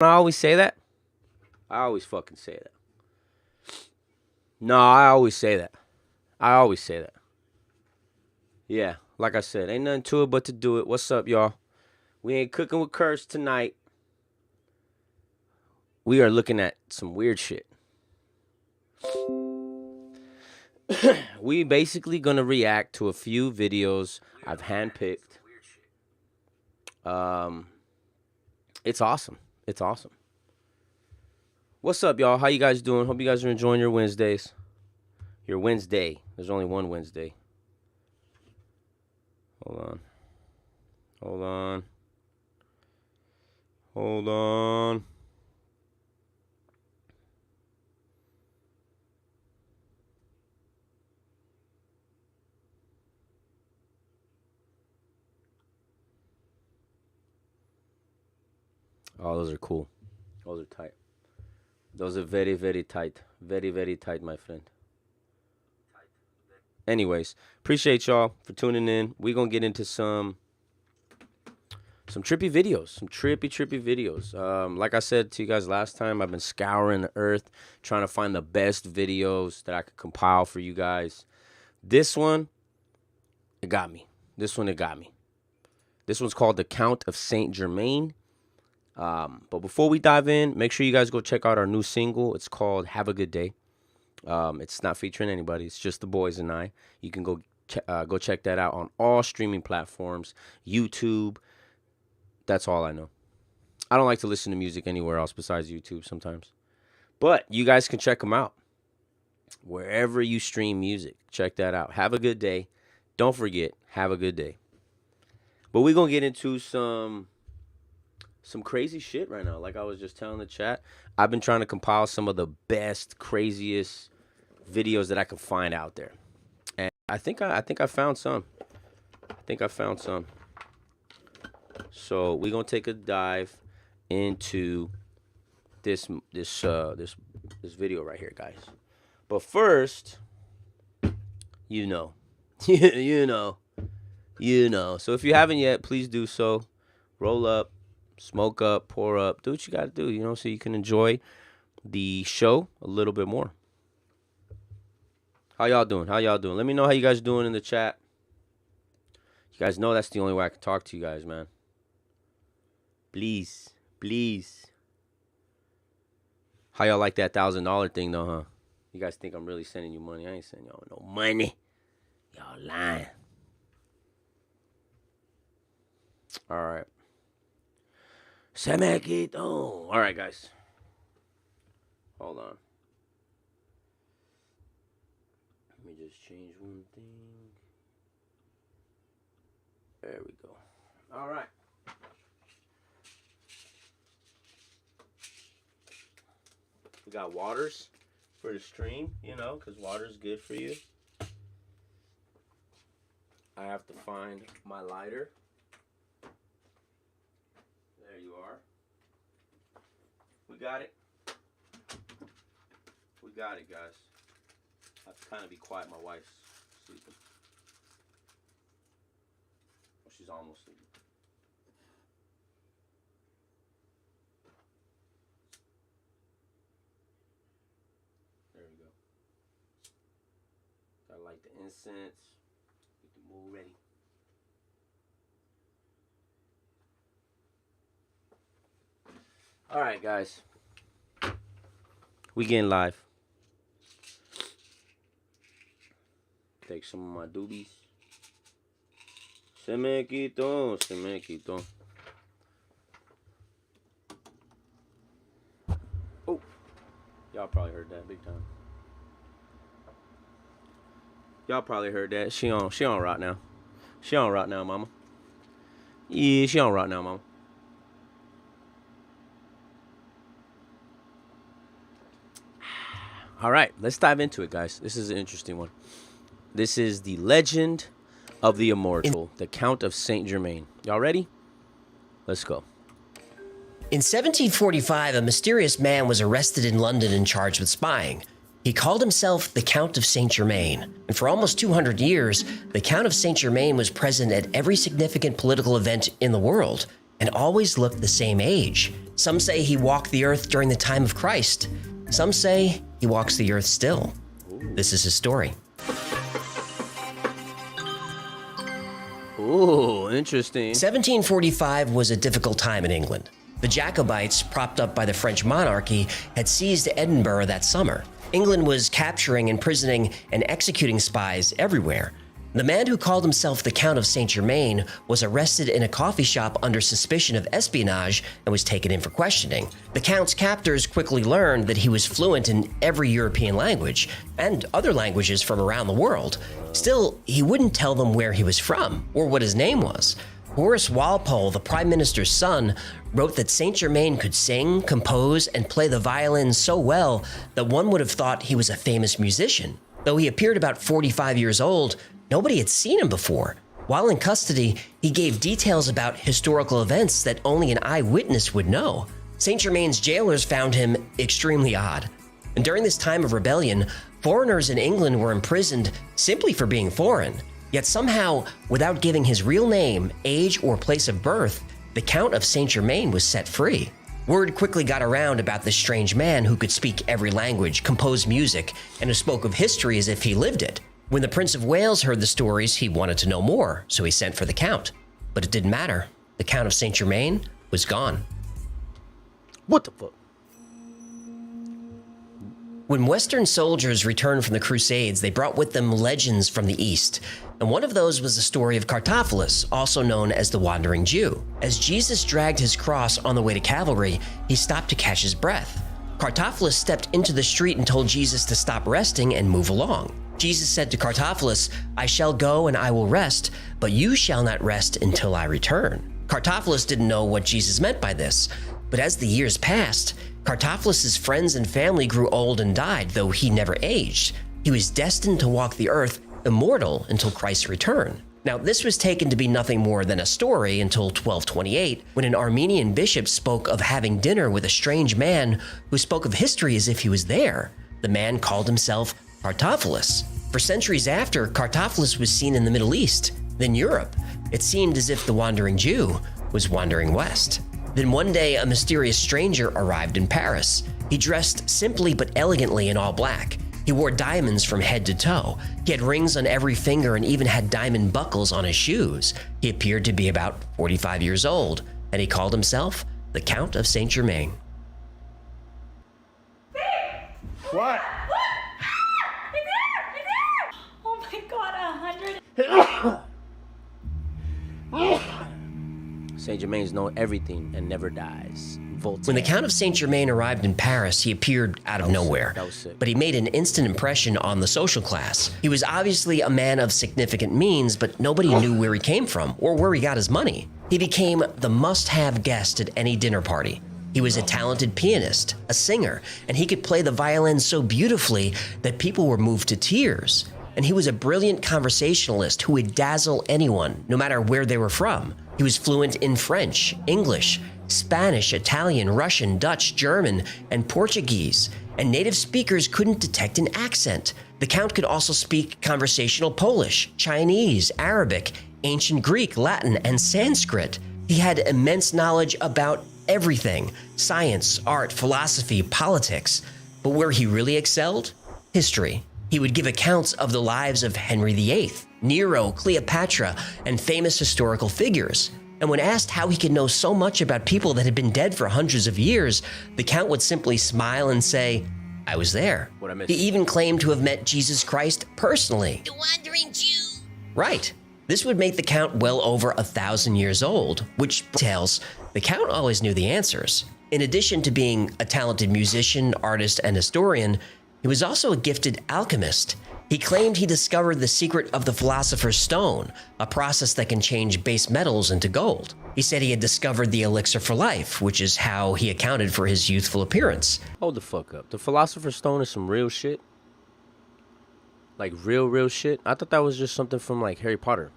I always say that? I always fucking say that. No, I always say that. I always say that. Yeah, like I said, ain't nothing to it but to do it. What's up, y'all? We ain't cooking with Curse tonight. We are looking at some weird shit. We basically gonna react to a few videos I've handpicked. It's awesome. It's awesome. What's up, y'all? How you guys doing? Hope you guys are enjoying your Wednesdays. Your Wednesday. There's only one Wednesday. Hold on. Hold on. Hold on. Oh, those are cool. Those are tight. Those are very, very tight. Very, very tight, my friend. Anyways, appreciate y'all for tuning in. We're going to get into some trippy videos. Some trippy videos. Like I said to you guys last time, I've been scouring the earth, trying to find the best videos that I could compile for you guys. This one, it got me. This one's called The Count of Saint Germain. But before we dive in, make sure you guys go check out our new single. It's called Have a Good Day. It's not featuring anybody. It's just the Boyz and I. You can go check that out on all streaming platforms, YouTube. That's all I know. I don't like to listen to music anywhere else besides YouTube sometimes. But you guys can check them out. Wherever you stream music, check that out. Have a good day. Don't forget, have a good day. But we're going to get into some crazy shit right now. Like I was just telling the chat, I've been trying to compile some of the best, craziest videos that I can find out there. And I think I found some. So we're going to take a dive into this video right here, guys. But first, you know. So if you haven't yet, please do so. Roll up, smoke up, pour up, do what you got to do, so you can enjoy the show a little bit more. How y'all doing? Let me know how you guys doing in the chat. You guys know that's the only way I can talk to you guys, man. Please. How y'all like that $1,000 thing, though, huh? You guys think I'm really sending you money? I ain't sending y'all no money. Y'all lying. All right. All right, guys. Hold on. Let me just change one thing. There we go. All right. We got waters for the stream, because water's good for you. I have to find my lighter. There you are. We got it. Guys. I have to kind of be quiet. My wife's sleeping. Oh, she's almost sleeping. There we go. Gotta light the incense. Get the mood ready. All right, guys. We getting live. Take some of my doobies. Se me quitó. Oh, y'all probably heard that big time. Y'all probably heard that. She on rock now. She on rock now, mama. Yeah, she on rock now, mama. All right, let's dive into it, guys. This is an interesting one. This is the legend of the immortal, the Count of Saint Germain. Y'all ready? Let's go. In 1745, a mysterious man was arrested in London and charged with spying. He called himself the Count of Saint Germain, and for almost 200 years, the Count of Saint Germain was present at every significant political event in the world. and always looked the same age. Some say he walked the earth during the time of Christ. Some say he walks the earth still. This is his story. Ooh, interesting. 1745 was a difficult time in England. The Jacobites, propped up by the French monarchy, had seized Edinburgh that summer. England was capturing, imprisoning, and executing spies everywhere. The man who called himself the Count of Saint Germain was arrested in a coffee shop under suspicion of espionage and was taken in for questioning. The Count's captors quickly learned that he was fluent in every European language and other languages from around the world. Still, he wouldn't tell them where he was from or what his name was. Horace Walpole, the Prime Minister's son, wrote that Saint Germain could sing, compose, and play the violin so well that one would have thought he was a famous musician. Though he appeared about 45 years old, nobody had seen him before. While in custody, he gave details about historical events that only an eyewitness would know. Saint Germain's jailers found him extremely odd. And during this time of rebellion, foreigners in England were imprisoned simply for being foreign. Yet somehow, without giving his real name, age, or place of birth, the Count of Saint Germain was set free. Word quickly got around about this strange man who could speak every language, compose music, and who spoke of history as if he lived it. When the Prince of Wales heard the stories, he wanted to know more, so he sent for the Count. But it didn't matter. The Count of Saint Germain was gone. What the fuck? When Western soldiers returned from the Crusades, they brought with them legends from the East. And one of those was the story of Cartaphilus, also known as the Wandering Jew. As Jesus dragged his cross on the way to Calvary, he stopped to catch his breath. Cartaphilus stepped into the street and told Jesus to stop resting and move along. Jesus said to Cartaphilus, "I shall go and I will rest, but you shall not rest until I return." Cartaphilus didn't know what Jesus meant by this, but as the years passed, Cartaphilus's friends and family grew old and died, though he never aged. He was destined to walk the earth immortal until Christ's return. Now, this was taken to be nothing more than a story until 1228, when an Armenian bishop spoke of having dinner with a strange man who spoke of history as if he was there. The man called himself Cartaphilus. For centuries after, Cartaphilus was seen in the Middle East, then Europe. It seemed as if the Wandering Jew was wandering west. Then one day, a mysterious stranger arrived in Paris. He dressed simply but elegantly in all black. He wore diamonds from head to toe. He had rings on every finger and even had diamond buckles on his shoes. He appeared to be about 45 years old, and he called himself the Count of Saint Germain. What? Oh my god, 100. Saint Germain's know everything and never dies. Voltaire. When the Count of Saint Germain arrived in Paris, he appeared out of nowhere, That was sick. but he made an instant impression on the social class. He was obviously a man of significant means, but nobody knew where he came from or where he got his money. He became the must-have guest at any dinner party. He was a talented pianist, a singer, and he could play the violin so beautifully that people were moved to tears. And he was a brilliant conversationalist who would dazzle anyone, no matter where they were from. He was fluent in French, English, Spanish, Italian, Russian, Dutch, German, and Portuguese, and native speakers couldn't detect an accent. The Count could also speak conversational Polish, Chinese, Arabic, ancient Greek, Latin, and Sanskrit. He had immense knowledge about everything: science, art, philosophy, politics. But where he really excelled? History. He would give accounts of the lives of Henry VIII, Nero, Cleopatra, and famous historical figures. And when asked how he could know so much about people that had been dead for hundreds of years, the Count would simply smile and say, "I was there." What I missed? He even claimed to have met Jesus Christ personally. The Wandering Jew. Right. This would make the Count well over 1,000 years old, which tells the Count always knew the answers. In addition to being a talented musician, artist, and historian, he was also a gifted alchemist. He claimed he discovered the secret of the Philosopher's Stone, a process that can change base metals into gold. He said he had discovered the elixir for life, which is how he accounted for his youthful appearance. Hold the fuck up. The Philosopher's Stone is some real shit? Like real shit? I thought that was just something from like Harry Potter.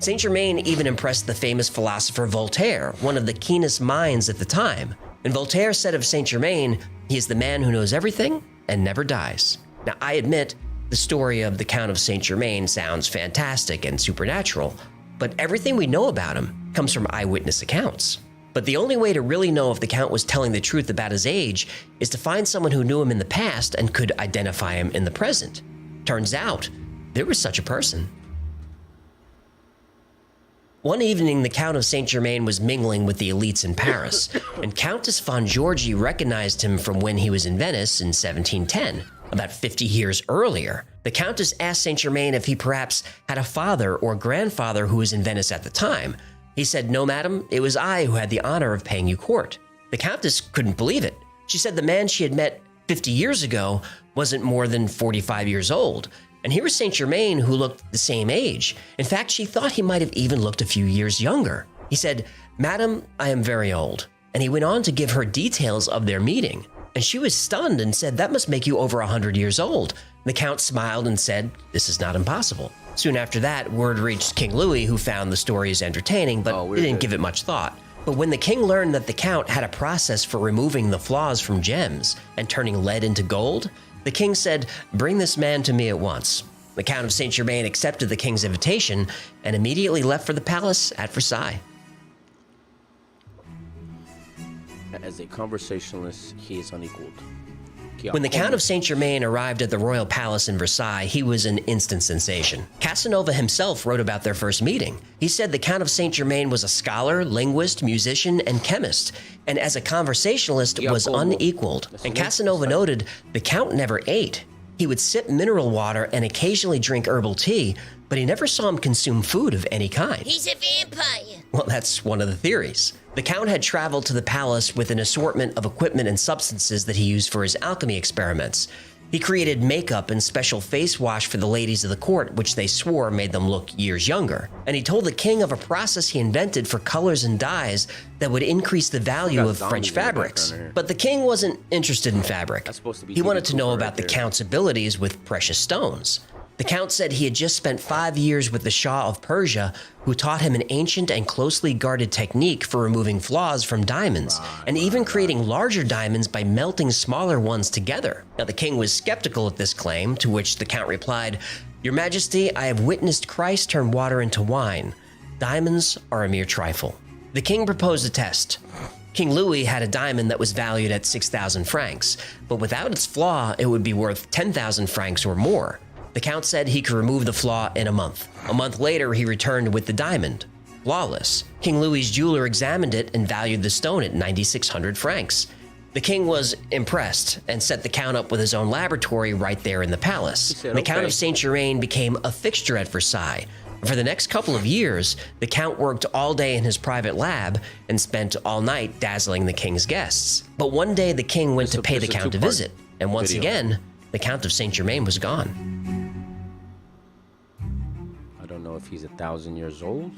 Saint Germain even impressed the famous philosopher Voltaire, one of the keenest minds at the time. And Voltaire said of Saint Germain, "He is the man who knows everything and never dies." Now, I admit, the story of the Count of Saint Germain sounds fantastic and supernatural, but everything we know about him comes from eyewitness accounts. But the only way to really know if the Count was telling the truth about his age is to find someone who knew him in the past and could identify him in the present. Turns out, there was such a person. One evening, the Count of Saint-Germain was mingling with the elites in Paris, and Countess von Georgi recognized him from when he was in Venice in 1710, about 50 years earlier. The Countess asked Saint-Germain if he perhaps had a father or grandfather who was in Venice at the time. He said, "No, madam, it was I who had the honor of paying you court." The Countess couldn't believe it. She said the man she had met 50 years ago wasn't more than 45 years old, and here was Saint-Germain who looked the same age. In fact, she thought he might have even looked a few years younger. He said, "Madam, I am very old," and he went on to give her details of their meeting. And she was stunned and said, "That must make you over 100 years old." The Count smiled and said, "This is not impossible." Soon after that, word reached King Louis, who found the stories entertaining, but didn't give it much thought. But when the king learned that the Count had a process for removing the flaws from gems and turning lead into gold, the king said, "Bring this man to me at once." The Count of Saint-Germain accepted the king's invitation and immediately left for the palace at Versailles. As a conversationalist, he is unequaled. When the Count of Saint-Germain arrived at the royal palace in Versailles, he was an instant sensation. Casanova himself wrote about their first meeting. He said the Count of Saint-Germain was a scholar, linguist, musician, and chemist, and as a conversationalist was unequaled. And Casanova noted the Count never ate. He would sip mineral water and occasionally drink herbal tea, but he never saw him consume food of any kind. He's a vampire. Well, that's one of the theories. The Count had traveled to the palace with an assortment of equipment and substances that he used for his alchemy experiments. He created makeup and special face wash for the ladies of the court, which they swore made them look years younger. And he told the king of a process he invented for colors and dyes that would increase the value of French fabrics. But the king wasn't interested in fabric. He wanted to know about the Count's abilities with precious stones. The Count said he had just spent 5 years with the Shah of Persia, who taught him an ancient and closely guarded technique for removing flaws from diamonds, and even creating larger diamonds by melting smaller ones together. Now, the king was skeptical at this claim, to which the Count replied, "Your Majesty, I have witnessed Christ turn water into wine. Diamonds are a mere trifle." The king proposed a test. King Louis had a diamond that was valued at 6,000 francs, but without its flaw, it would be worth 10,000 francs or more. The Count said he could remove the flaw in a month. A month later, he returned with the diamond, flawless. King Louis's jeweler examined it and valued the stone at 9,600 francs. The king was impressed and set the Count up with his own laboratory right there in the palace. The Count of Saint-Germain became a fixture at Versailles. For the next couple of years, the Count worked all day in his private lab and spent all night dazzling the king's guests. But one day, the king went to pay the Count a visit, and once again, the Count of Saint-Germain was gone. I don't know if he's 1,000 years old.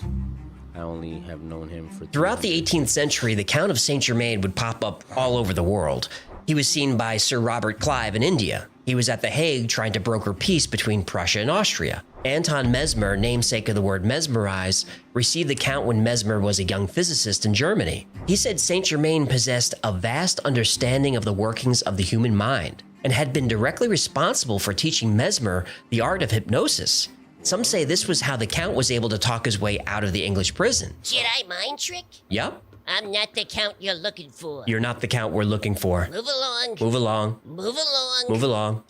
I only have known him for... Throughout the 18th century, the Count of Saint-Germain would pop up all over the world. He was seen by Sir Robert Clive in India. He was at The Hague trying to broker peace between Prussia and Austria. Anton Mesmer, namesake of the word mesmerize, received the Count when Mesmer was a young physicist in Germany. He said Saint-Germain possessed a vast understanding of the workings of the human mind and had been directly responsible for teaching Mesmer the art of hypnosis. Some say this was how the Count was able to talk his way out of the English prison. Jedi mind trick? Yup. I'm not the Count you're looking for. You're not the Count we're looking for. Move along. Move along. Move along. Move along.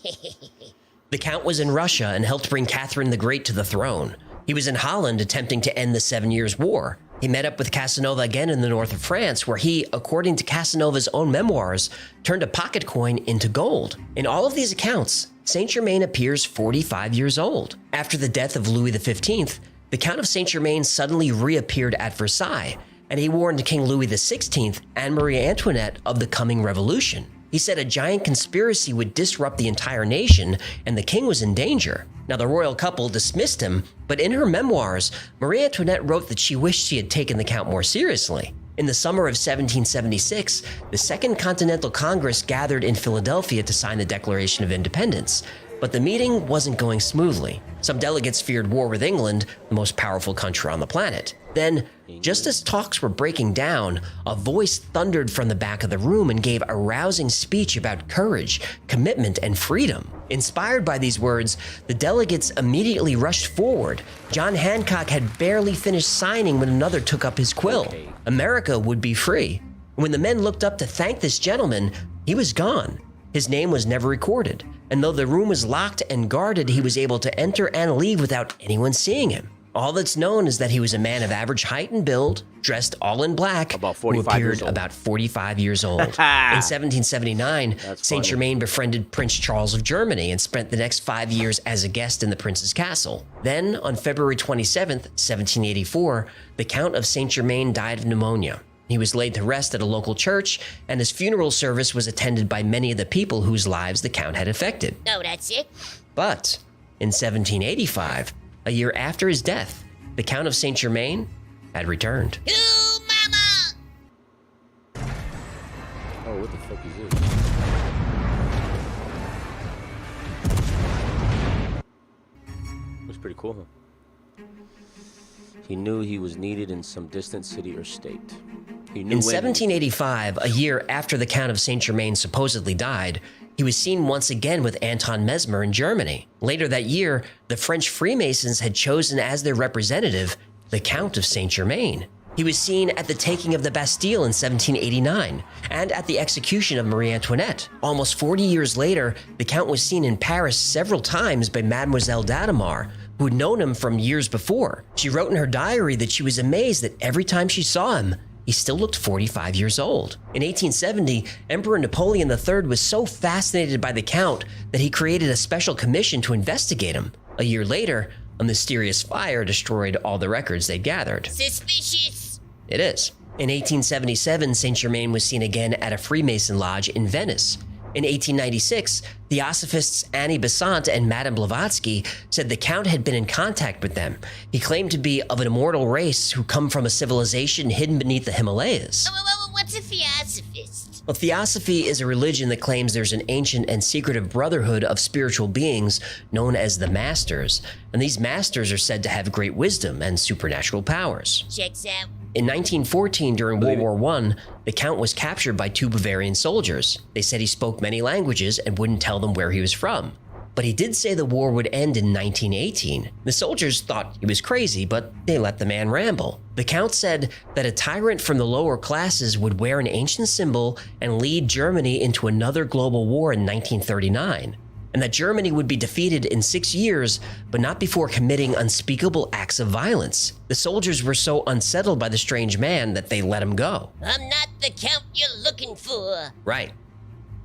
The Count was in Russia and helped bring Catherine the Great to the throne. He was in Holland attempting to end the 7 Years' War. He met up with Casanova again in the north of France, where he, according to Casanova's own memoirs, turned a pocket coin into gold. In all of these accounts, Saint-Germain appears 45 years old. After the death of Louis XV, the Count of Saint-Germain suddenly reappeared at Versailles, and he warned King Louis XVI and Marie Antoinette of the coming revolution. He said a giant conspiracy would disrupt the entire nation, and the king was in danger. Now, the royal couple dismissed him, but in her memoirs, Marie Antoinette wrote that she wished she had taken the Count more seriously. In the summer of 1776, the Second Continental Congress gathered in Philadelphia to sign the Declaration of Independence, but the meeting wasn't going smoothly. Some delegates feared war with England, the most powerful country on the planet. Then, just as talks were breaking down, a voice thundered from the back of the room and gave a rousing speech about courage, commitment, and freedom. Inspired by these words, the delegates immediately rushed forward. John Hancock had barely finished signing when another took up his quill. America would be free. When the men looked up to thank this gentleman, he was gone. His name was never recorded, and though the room was locked and guarded, he was able to enter and leave without anyone seeing him. All that's known is that he was a man of average height and build, dressed all in black, about who 45 appeared years old. about 45 years old. In 1779, Saint Germain befriended Prince Charles of Germany and spent the next 5 years as a guest in the prince's castle. Then, on February 27th, 1784, the Count of Saint Germain died of pneumonia. He was laid to rest at a local church, and his funeral service was attended by many of the people whose lives the Count had affected. Oh, that's it? But in 1785, a year after his death, the Count of Saint Germain had returned. Ooh, mama! Oh, what the fuck is this? Looks pretty cool, huh? He knew he was needed in some distant city or state. He knew In when 1785, a year after the Count of Saint Germain supposedly died, he was seen once again with Anton Mesmer in Germany. Later that year, the French Freemasons had chosen as their representative the Count of Saint Germain. He was seen at the taking of the Bastille in 1789 and at the execution of Marie Antoinette. Almost 40 years later, the Count was seen in Paris several times by Mademoiselle d'Adamar, who had known him from years before. She wrote in her diary that she was amazed that every time she saw him, he still looked 45 years old. In 1870, Emperor Napoleon III was so fascinated by the Count that he created a special commission to investigate him. A year later, a mysterious fire destroyed all the records they'd gathered. Suspicious. It is. In 1877, Saint Germain was seen again at a Freemason lodge in Venice. In 1896, Theosophists Annie Besant and Madame Blavatsky said the Count had been in contact with them. He claimed to be of an immortal race who come from a civilization hidden beneath the Himalayas. What's a theosophist? Well, Theosophy is a religion that claims there's an ancient and secretive brotherhood of spiritual beings known as the Masters, and these Masters are said to have great wisdom and supernatural powers. Checks out. In 1914, during World War I, the Count was captured by 2 Bavarian soldiers. They said he spoke many languages and wouldn't tell them where he was from. But he did say the war would end in 1918. The soldiers thought he was crazy, but they let the man ramble. The Count said that a tyrant from the lower classes would wear an ancient symbol and lead Germany into another global war in 1939. And that Germany would be defeated in 6 years, but not before committing unspeakable acts of violence. The soldiers were so unsettled by the strange man that they let him go. I'm not the Count you're looking for. Right.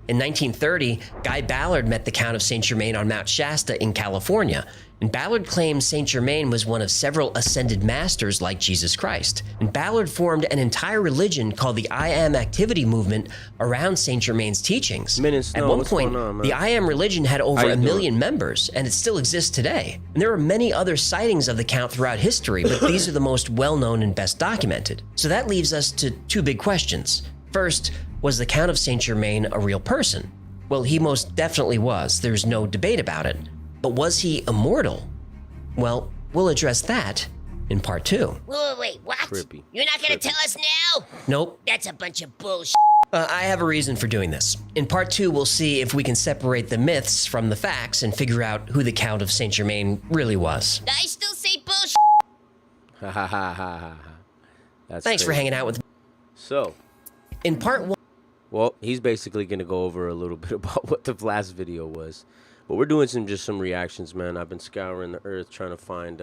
In 1930, Guy Ballard met the Count of Saint Germain on Mount Shasta in California, and Ballard claimed Saint Germain was one of several ascended masters like Jesus Christ. And Ballard formed an entire religion called the I Am Activity movement around Saint Germain's teachings. At one point, the I Am religion had over 1 million members, and it still exists today. And there are many other sightings of the Count throughout history, but these are the most well-known and best documented. So that leaves us to 2 big questions. First, was the Count of Saint Germain a real person? Well, he most definitely was. There's no debate about it. But was he immortal? Well, we'll address that in part 2. Wait, what? Trippy. You're not gonna tell us now? Nope. That's a bunch of bullshit. I have a reason for doing this. In part 2, we'll see if we can separate the myths from the facts and figure out who the Count of Saint Germain really was. I still say bullshit. Ha ha ha ha ha. That's Thanks for crazy. hanging out with me. So, In part 1, well, he's basically going to go over a little bit about what the last video was. But we're doing some reactions, man. I've been scouring the earth trying to find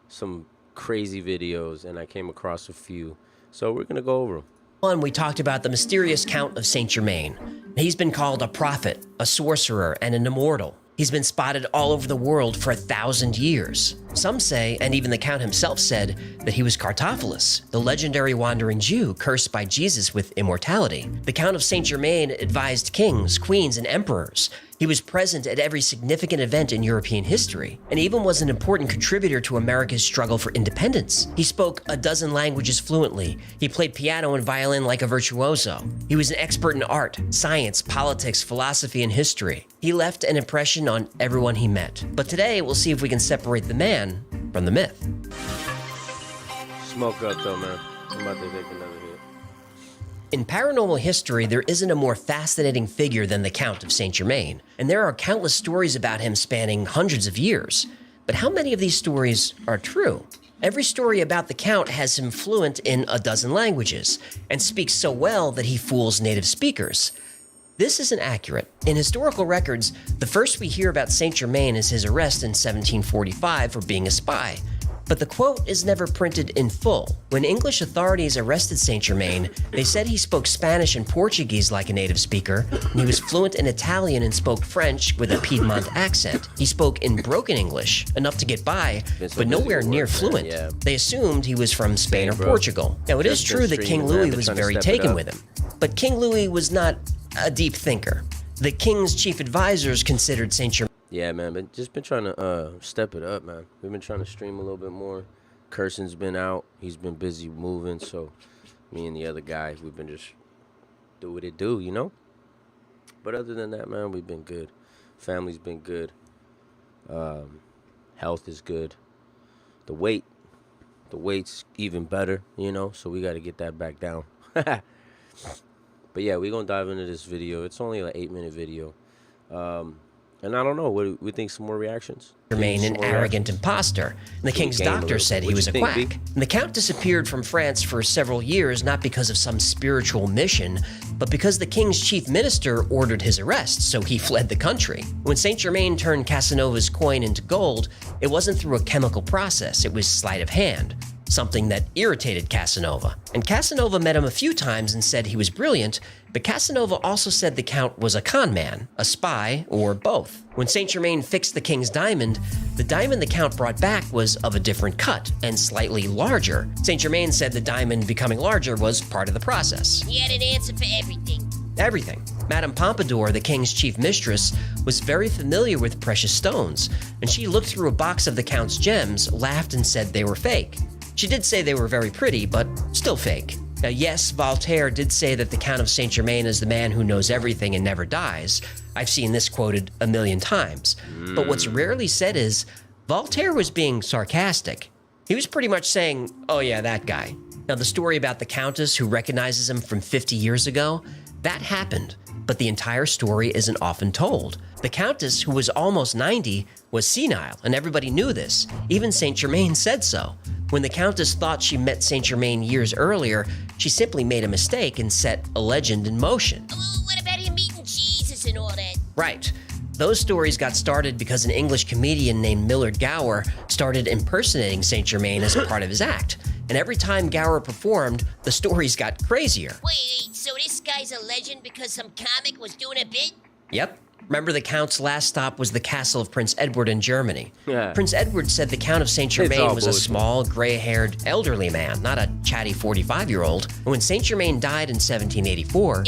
some crazy videos, and I came across a few. So we're going to go over them. we talked about the mysterious Count of Saint Germain. He's been called a prophet, a sorcerer, and an immortal. He's been spotted all over the world for 1,000 years. Some say, and even the Count himself said, that he was Cartophilus, the legendary wandering Jew cursed by Jesus with immortality. The Count of Saint Germain advised kings, queens, and emperors. He was present at every significant event in European history, and even was an important contributor to America's struggle for independence. He spoke a dozen languages fluently. He played piano and violin like a virtuoso. He was an expert in art, science, politics, philosophy, and history. He left an impression on everyone he met. But today, we'll see if we can separate the man from the myth. smoke up, though, man. I'm about to take another hit. In paranormal history, there isn't a more fascinating figure than the Count of Saint Germain, and there are countless stories about him spanning hundreds of years. But how many of these stories are true? Every story about the Count has him fluent in a dozen languages, and speaks so well that he fools native speakers. This isn't accurate. In historical records, the first we hear about Saint Germain is his arrest in 1745 for being a spy. But the quote is never printed in full. When English authorities arrested Saint Germain, they said he spoke Spanish and Portuguese like a native speaker, and he was fluent in Italian and spoke French with a Piedmont accent. He spoke in broken English, enough to get by, but nowhere near fluent. Yeah. They assumed he was from Spain or bro. Portugal. Now, it is Just true that King streaming, man. Louis Been was trying to very step it taken up. with him. But King Louis was not a deep thinker. The king's chief advisors considered Saint Germain. Yeah, man, but just been trying to step it up, man. We've been trying to stream a little bit more. Curson's been out. He's been busy moving, so me and the other guy, we've been just do what it do, you know? But other than that, man, we've been good. Family's been good. Health is good. The weight's even better, you know? So we got to get that back down. But yeah, we're going to dive into this video. It's only an 8-minute video. And I don't know. What do we think? Some more reactions? Germain an Some more arrogant reactions? imposter. And the king's game a doctor little said bit. he What was you a think, quack. B? And the count disappeared from France for several years, not because of some spiritual mission, but because the king's chief minister ordered his arrest, so he fled the country. When Saint Germain turned Casanova's coin into gold, it wasn't through a chemical process, it was sleight of hand. Something that irritated Casanova. And Casanova met him a few times and said he was brilliant, but Casanova also said the Count was a con man, a spy, or both. When Saint Germain fixed the king's diamond, the diamond the Count brought back was of a different cut and slightly larger. Saint Germain said the diamond becoming larger was part of the process. He had an answer for everything. Everything. Madame Pompadour, the king's chief mistress, was very familiar with precious stones, and she looked through a box of the Count's gems, laughed, and said they were fake. She did say they were very pretty, but still fake. Now, yes, Voltaire did say that the Count of Saint Germain is the man who knows everything and never dies. I've seen this quoted a million times. But what's rarely said is, Voltaire was being sarcastic. He was pretty much saying, oh yeah, that guy. Now, the story about the Countess who recognizes him from 50 years ago, that happened, but the entire story isn't often told. The Countess, who was almost 90, was senile, and everybody knew this. Even Saint Germain said so. When the Countess thought she met Saint Germain years earlier, she simply made a mistake and set a legend in motion. Oh, what about him meeting Jesus and all that? Right. Those stories got started because an English comedian named Millard Gower started impersonating Saint Germain as a part of his act. And every time Gower performed, the stories got crazier. Wait, so this guy's a legend because some comic was doing a bit? Yep. Remember, the Count's last stop was the castle of Prince Edward in Germany. Yeah. Prince Edward said the Count of Saint all Germain was a bullshit. small, gray-haired, elderly man, not a chatty 45-year-old. And when Saint Germain died in 1784,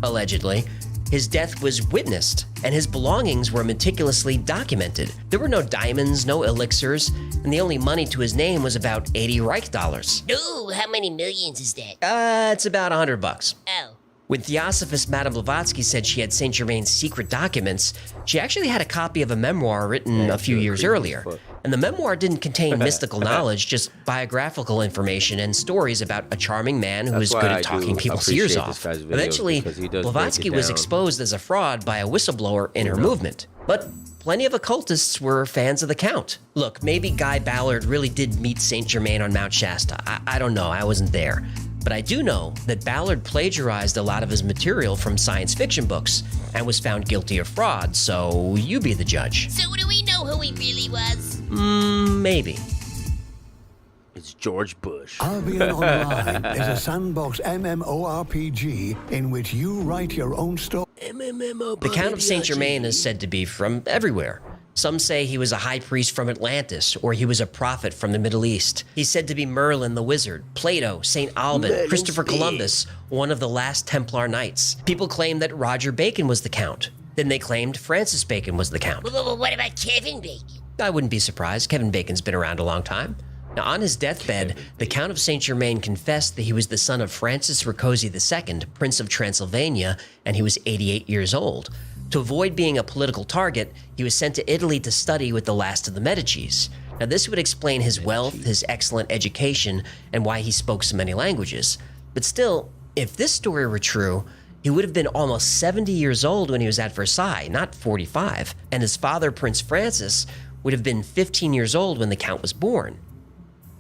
Allegedly. his death was witnessed, and his belongings were meticulously documented. There were no diamonds, no elixirs, and the only money to his name was about 80 Reich dollars. Ooh, how many millions is that? It's about $100. Oh. When Theosophist Madame Blavatsky said she had Saint Germain's secret documents, she actually had a copy of a memoir written a few years earlier. And the memoir didn't contain mystical knowledge, just biographical information and stories about a charming man who was why good I at talking do people's ears appreciate off. this guy's videos, Eventually, because he does break Blavatsky it was down. exposed as a fraud by a whistleblower in her movement. But plenty of occultists were fans of the Count. Look, maybe Guy Ballard really did meet Saint Germain on Mount Shasta. I don't know, I wasn't there. But I do know that Ballard plagiarized a lot of his material from science fiction books and was found guilty of fraud, so you be the judge. So do we know who he really was? Maybe. It's George Bush. Albion Online is a sandbox MMORPG in which you write your own story. The Count of Saint Germain is said to be from everywhere. Some say he was a high priest from Atlantis, or he was a prophet from the Middle East. He's said to be Merlin the Wizard, Plato, St. Alban, Christopher Columbus, one of the last Templar knights. People claim that Roger Bacon was the Count. Then they claimed Francis Bacon was the Count. Well, what about Kevin Bacon? I wouldn't be surprised. Kevin Bacon's been around a long time. Now, on his deathbed, the Count of Saint Germain confessed that he was the son of Francis Rákóczi II, Prince of Transylvania, and he was 88 years old. To avoid being a political target, he was sent to Italy to study with the last of the Medicis. Now, this would explain his wealth, his excellent education, and why he spoke so many languages. But still, if this story were true, he would have been almost 70 years old when he was at Versailles, not 45, and his father, Prince Francis, would have been 15 years old when the Count was born.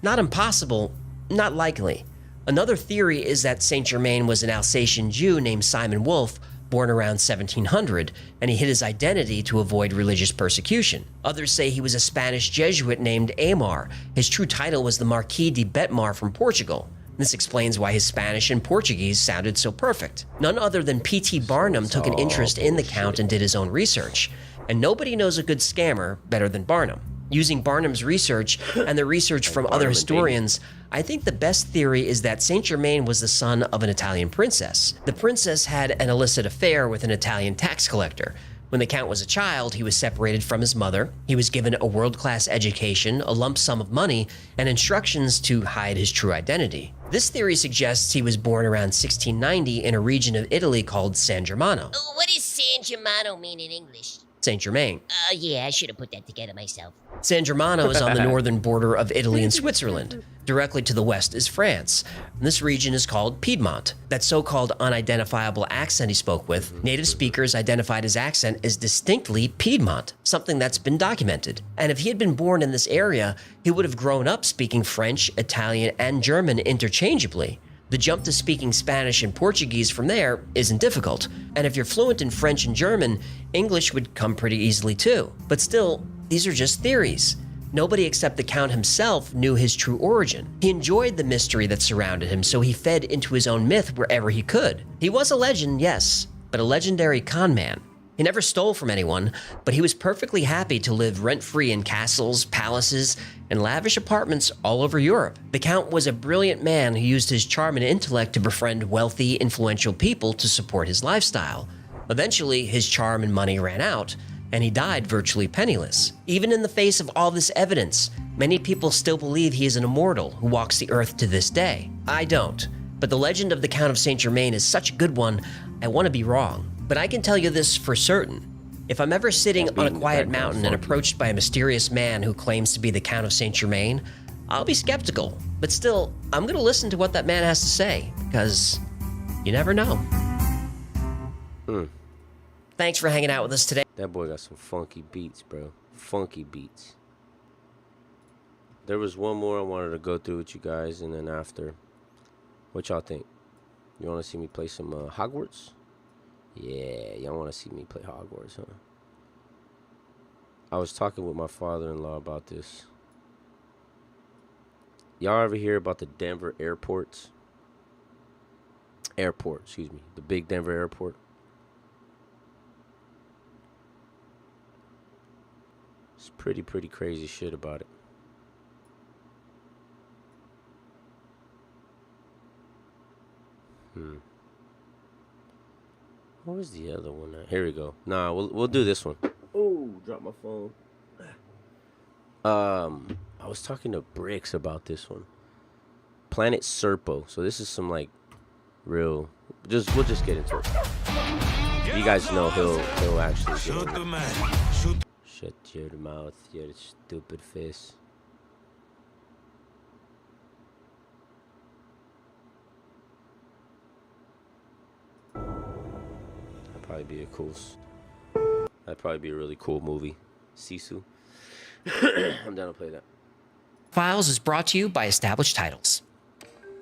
Not impossible, not likely. Another theory is that Saint Germain was an Alsatian Jew named Simon Wolf, born around 1700, and he hid his identity to avoid religious persecution. Others say he was a Spanish Jesuit named Aymar. His true title was the Marquis de Betmar from Portugal. This explains why his Spanish and Portuguese sounded so perfect. None other than P.T. Barnum took an interest in the Count and did his own research. And nobody knows a good scammer better than Barnum. Using Barnum's research and the research from other historians, I think the best theory is that Saint Germain was the son of an Italian princess. The princess had an illicit affair with an Italian tax collector. When the Count was a child, he was separated from his mother. He was given a world-class education, a lump sum of money, and instructions to hide his true identity. This theory suggests he was born around 1690 in a region of Italy called San Germano. What does San Germano mean in English? Saint Germain. Yeah, I should have put that together myself. San Germano is on the northern border of Italy and Switzerland. Directly to the west is France. And this region is called Piedmont. That so-called unidentifiable accent he spoke with, native speakers identified his accent as distinctly Piedmont, something that's been documented. And if he had been born in this area, he would have grown up speaking French, Italian, and German interchangeably. The jump to speaking Spanish and Portuguese from there isn't difficult. And if you're fluent in French and German, English would come pretty easily too. But still, these are just theories. Nobody except the Count himself knew his true origin. He enjoyed the mystery that surrounded him, so he fed into his own myth wherever he could. He was a legend, yes, but a legendary con man. He never stole from anyone, but he was perfectly happy to live rent-free in castles, palaces, and lavish apartments all over Europe. The Count was a brilliant man who used his charm and intellect to befriend wealthy, influential people to support his lifestyle. Eventually, his charm and money ran out, and he died virtually penniless. Even in the face of all this evidence, many people still believe he is an immortal who walks the earth to this day. I don't, but the legend of the Count of Saint Germain is such a good one, I want to be wrong. But I can tell you this for certain. If I'm ever sitting on a quiet mountain and approached by a mysterious man who claims to be the Count of Saint Germain, I'll be skeptical. But still, I'm going to listen to what that man has to say, because you never know. Thanks for hanging out with us today. That boy got some funky beats, bro. Funky beats. There was one more I wanted to go through with you guys, and then after, what y'all think? You want to see me play some Hogwarts? Yeah, y'all want to see me play Hogwarts, huh? I was talking with my father-in-law about this. Y'all ever hear about the Denver airports? Excuse me. The big Denver airport. It's pretty crazy shit about it. What was the other one? Here we go. Nah, we'll do this one. Oh, dropped my phone. I was talking to Bricks about this one. Planet Serpo. So this is some like real. We'll just get into it. You guys know he'll actually get it. Shut your mouth, you stupid face. That'd probably be a really cool movie. Sisu. I'm down to play that. Files is brought to you by Established Titles.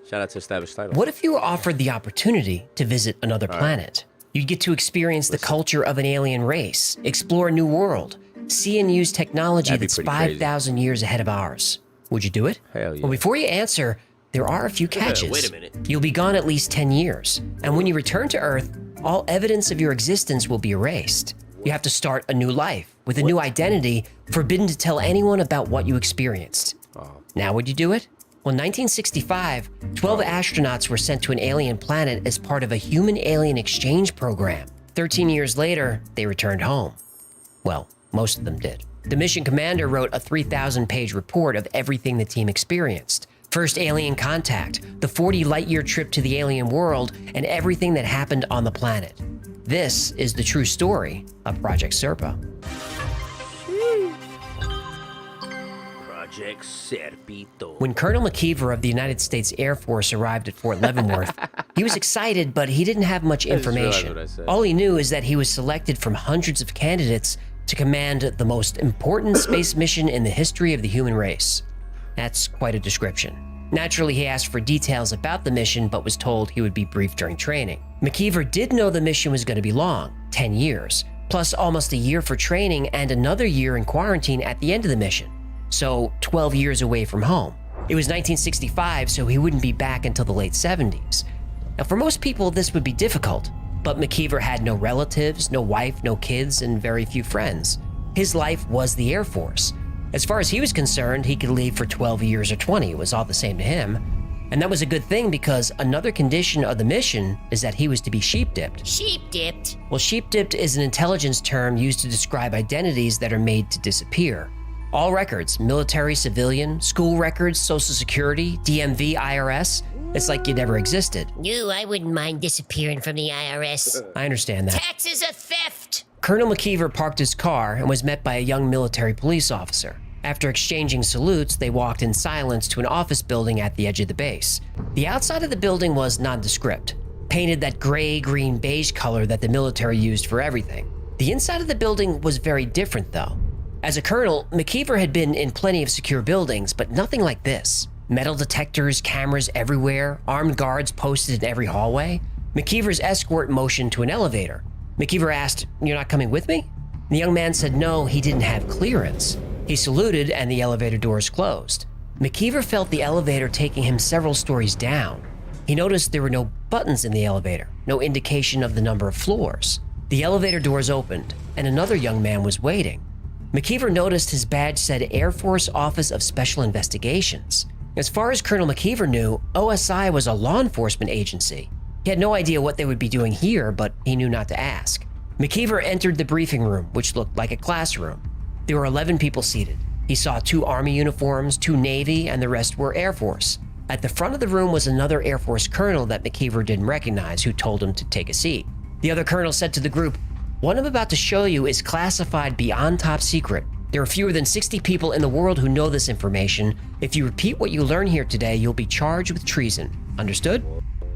Shout out to Established Titles. What if you were offered the opportunity to visit another planet? You'd get to experience the culture of an alien race, explore a new world, see and use technology that's 5,000 years ahead of ours. Would you do it? Hell yeah. Well, before you answer, there are a few catches. Wait a minute. You'll be gone at least 10 years. And when you return to Earth, all evidence of your existence will be erased. You have to start a new life with a new identity, forbidden to tell anyone about what you experienced. Now would you do it? Well, in 1965, 12 astronauts were sent to an alien planet as part of a human-alien exchange program. 13 years later, they returned home. Well, most of them did. The mission commander wrote a 3,000-page report of everything the team experienced. First alien contact, the 40-light-year trip to the alien world, and everything that happened on the planet. This is the true story of Project Serpo. Project Serpito. When Colonel McKeever of the United States Air Force arrived at Fort Leavenworth, he was excited, but he didn't have much information. All he knew is that he was selected from hundreds of candidates to command the most important space mission in the history of the human race. That's quite a description. Naturally, he asked for details about the mission, but was told he would be briefed during training. McKeever did know the mission was going to be long, 10 years, plus almost a year for training and another year in quarantine at the end of the mission. So 12 years away from home. It was 1965, so he wouldn't be back until the late 70s. Now, for most people, this would be difficult, but McKeever had no relatives, no wife, no kids, and very few friends. His life was the Air Force. As far as he was concerned, he could leave for 12 years or 20. It was all the same to him. And that was a good thing because another condition of the mission is that he was to be sheep-dipped. Sheep-dipped? Well, sheep-dipped is an intelligence term used to describe identities that are made to disappear. All records, military, civilian, school records, Social Security, DMV, IRS, it's like you never existed. No, I wouldn't mind disappearing from the IRS. I understand that. Taxes are theft! Colonel McKeever parked his car and was met by a young military police officer. After exchanging salutes, they walked in silence to an office building at the edge of the base. The outside of the building was nondescript, painted that gray, green, beige color that the military used for everything. The inside of the building was very different, though. As a colonel, McKeever had been in plenty of secure buildings, but nothing like this. Metal detectors, cameras everywhere, armed guards posted in every hallway. McKeever's escort motioned to an elevator. McKeever asked, "You're not coming with me?" The young man said no, he didn't have clearance. He saluted and the elevator doors closed. McKeever felt the elevator taking him several stories down. He noticed there were no buttons in the elevator, no indication of the number of floors. The elevator doors opened and another young man was waiting. McKeever noticed his badge said Air Force Office of Special Investigations. As far as Colonel McKeever knew, OSI was a law enforcement agency. He had no idea what they would be doing here, but he knew not to ask. McKeever entered the briefing room, which looked like a classroom. There were 11 people seated. He saw 2 Army uniforms, 2 Navy, and the rest were Air Force. At the front of the room was another Air Force colonel that McKeever didn't recognize, who told him to take a seat. The other colonel said to the group, "What I'm about to show you is classified beyond top secret. There are fewer than 60 people in the world who know this information. If you repeat what you learn here today, you'll be charged with treason. Understood?"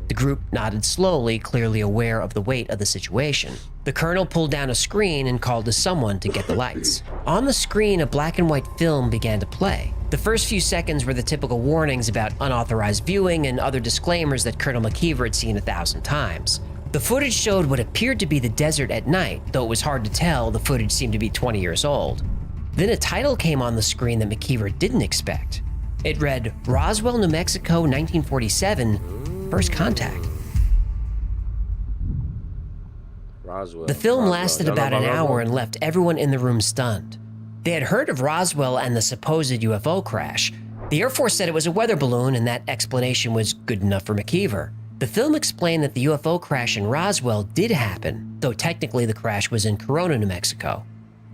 The group nodded slowly, clearly aware of the weight of the situation. The colonel pulled down a screen and called to someone to get the lights. On the screen, a black and white film began to play. The first few seconds were the typical warnings about unauthorized viewing and other disclaimers that Colonel McKeever had seen 1,000 times. The footage showed what appeared to be the desert at night, though it was hard to tell. The footage seemed to be 20 years old. Then a title came on the screen that McKeever didn't expect. It read, Roswell, New Mexico, 1947, First Contact. Roswell. The film Roswell. lasted Y'all know about an Roswell? hour and left everyone in the room stunned. They had heard of Roswell and the supposed UFO crash. The Air Force said it was a weather balloon, and that explanation was good enough for McKeever. The film explained that the UFO crash in Roswell did happen, though technically the crash was in Corona, New Mexico.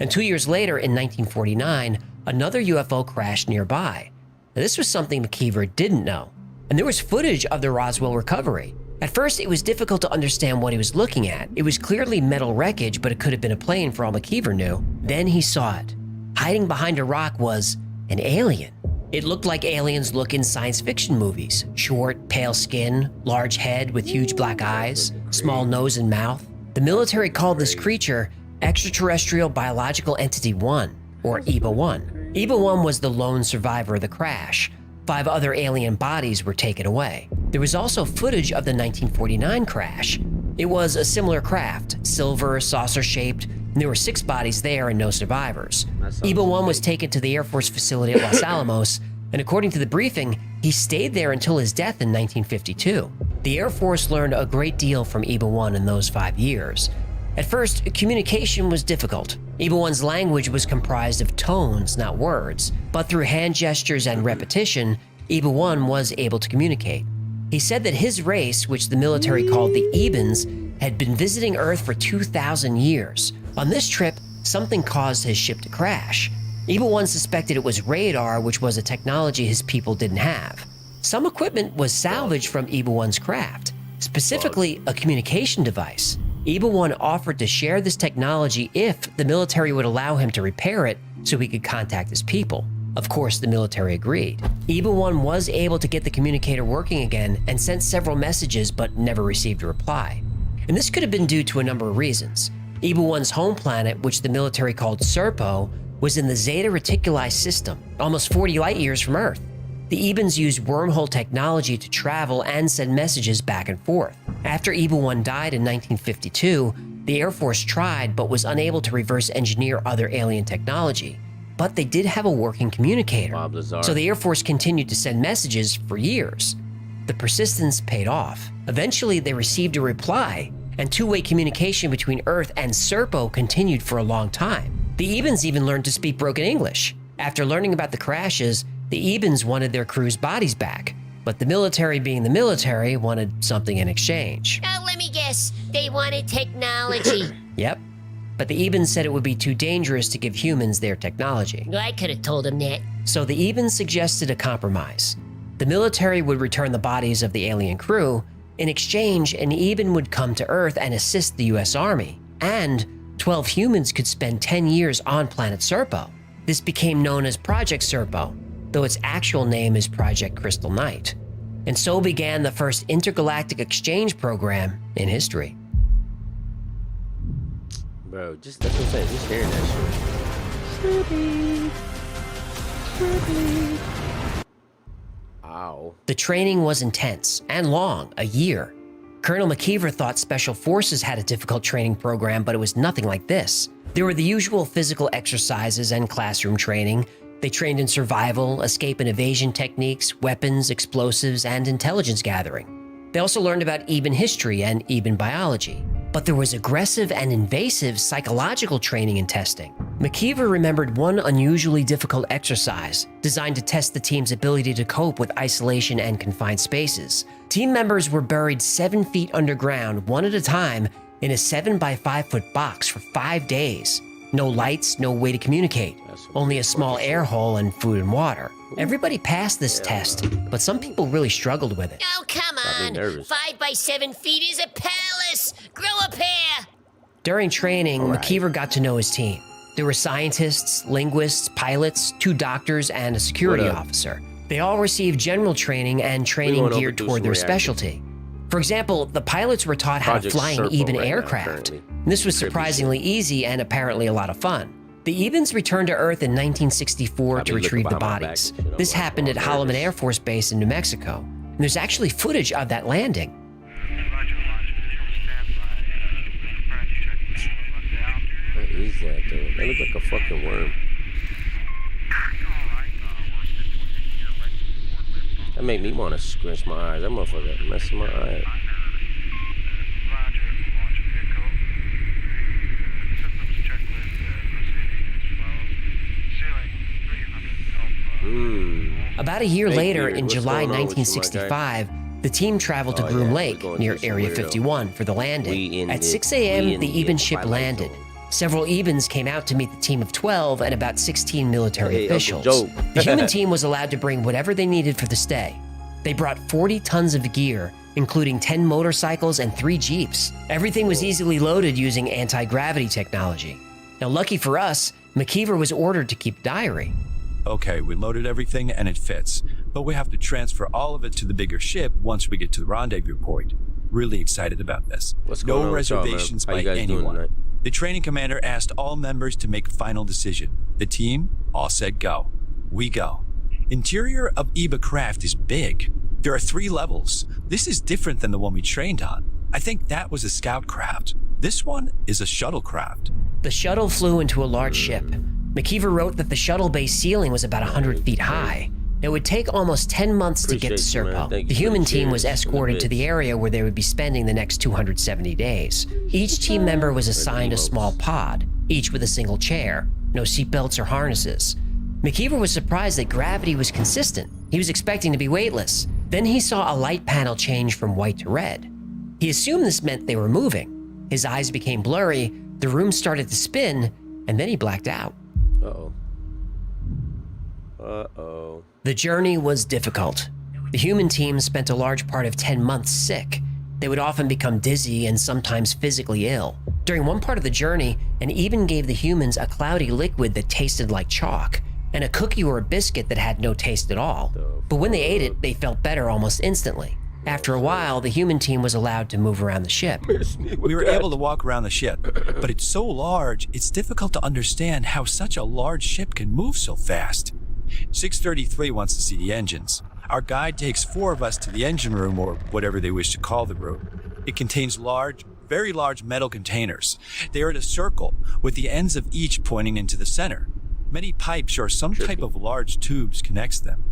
And 2 years later, in 1949, another UFO crashed nearby. Now, this was something McKeever didn't know. And there was footage of the Roswell recovery. At first, it was difficult to understand what he was looking at. It was clearly metal wreckage, but it could have been a plane for all McKeever knew. Then he saw it. Hiding behind a rock was an alien. It looked like aliens look in science fiction movies. Short, pale skin, large head with huge black eyes, small nose and mouth. The military called this creature Extraterrestrial Biological Entity 1, or EBA-1. EBA-1 was the lone survivor of the crash. 5 other alien bodies were taken away. There was also footage of the 1949 crash. It was a similar craft, silver, saucer-shaped, and there were 6 bodies there and no survivors. EBA-1 was taken to the Air Force facility at Los Alamos, and according to the briefing, he stayed there until his death in 1952. The Air Force learned a great deal from EBA-1 in those 5 years. At first, communication was difficult. EBA-1's language was comprised of tones, not words, but through hand gestures and repetition, EBA-1 was able to communicate. He said that his race, which the military called the Ebans, had been visiting Earth for 2,000 years. On this trip, something caused his ship to crash. EBA-1 suspected it was radar, which was a technology his people didn't have. Some equipment was salvaged from EBA-1's craft, specifically a communication device. EBA-1 offered to share this technology if the military would allow him to repair it so he could contact his people. Of course, the military agreed. EBA-1 was able to get the communicator working again and sent several messages but never received a reply. And this could have been due to a number of reasons. EBA-1's home planet, which the military called Serpo, was in the Zeta Reticuli system, almost 40 light years from Earth. The Ebens used wormhole technology to travel and send messages back and forth. After EBA-1 died in 1952, the Air Force tried but was unable to reverse engineer other alien technology. But they did have a working communicator, so the Air Force continued to send messages for years. The persistence paid off. Eventually, they received a reply, and two-way communication between Earth and Serpo continued for a long time. The Ebens even learned to speak broken English. After learning about the crashes, the Ebens wanted their crew's bodies back, but the military, being the military, wanted something in exchange. Now, let me guess. They wanted technology. Yep. But the Ebens said it would be too dangerous to give humans their technology. I could have told them that. So the Ebens suggested a compromise. The military would return the bodies of the alien crew. In exchange, an Eben would come to Earth and assist the US Army, and 12 humans could spend 10 years on planet Serpo. This became known as Project Serpo, though its actual name is Project Crystal Knight. And so began the first intergalactic exchange program in history. Bro, that's what I'm saying. Just hearing that shit. Ow. The training was intense and long, a year. Colonel McKeever thought Special Forces had a difficult training program, but it was nothing like this. There were the usual physical exercises and classroom training. They trained in survival, escape and evasion techniques, weapons, explosives, and intelligence gathering. They also learned about Eben history and Eben biology. But there was aggressive and invasive psychological training and testing. McKeever remembered one unusually difficult exercise designed to test the team's ability to cope with isolation and confined spaces. Team members were buried 7 feet underground, one at a time, in a 7 by 5 foot box for 5 days. No lights, no way to communicate, only a small air hole and food and water. Everybody passed this test, but some people really struggled with it. Oh, come on. 5 by 7 feet is a palace. Grow a pair. During training, McKeever got to know his team. There were scientists, linguists, pilots, 2 doctors, and a security officer. They all received general training and training geared toward their specialty. For example, the pilots were taught how to fly an Eben aircraft. This was surprisingly easy and apparently a lot of fun. The Ebens returned to Earth in 1964 to retrieve the bodies. This happened at Holloman Air Force Base in New Mexico. And there's actually footage of that landing. What is that, dude? That looks like a fucking worm. That made me want to squinch my eyes. That motherfucker messing my eyes. About a year later, in July 1965, the team traveled to Groom Lake, near Area 51, for the landing. At 6 a.m., the Eben ship landed. Several Ebens came out to meet the team of 12 and about 16 military officials. The human team was allowed to bring whatever they needed for the stay. They brought 40 tons of gear, including 10 motorcycles and 3 Jeeps. Everything was easily loaded using anti-gravity technology. Now, lucky for us, McKeever was ordered to keep a diary. Okay, we loaded everything and it fits, but we have to transfer all of it to the bigger ship once we get to the rendezvous point. Really excited about this. No reservations by anyone. The training commander asked all members to make a final decision. The team all said go. We go. Interior of EBA craft is big. There are 3 levels. This is different than the one we trained on. I think that was a scout craft. This one is a shuttlecraft. The shuttle flew into a large ship. McKeever wrote that the shuttle base ceiling was about 100 feet high. It would take almost 10 months to get to Serpo. The human team was escorted to the area where they would be spending the next 270 days. Each team member was assigned a small pod, each with a single chair, no seatbelts or harnesses. McKeever was surprised that gravity was consistent. He was expecting to be weightless. Then he saw a light panel change from white to red. He assumed this meant they were moving. His eyes became blurry, the room started to spin, and then he blacked out. The journey was difficult. The human team spent a large part of 10 months sick. They would often become dizzy and sometimes physically ill. During one part of the journey, an Eben gave the humans a cloudy liquid that tasted like chalk. and a cookie or a biscuit that had no taste at all. But when they ate it, they felt better almost instantly. After a while, the human team was allowed to move around the ship. We were able to walk around the ship, but it's so large, it's difficult to understand how such a large ship can move so fast. 633 wants to see the engines. Our guide takes 4 of us to the engine room, or whatever they wish to call the room. It contains large, very large metal containers. They are in a circle, with the ends of each pointing into the center. Many pipes or some type of large tubes connects them.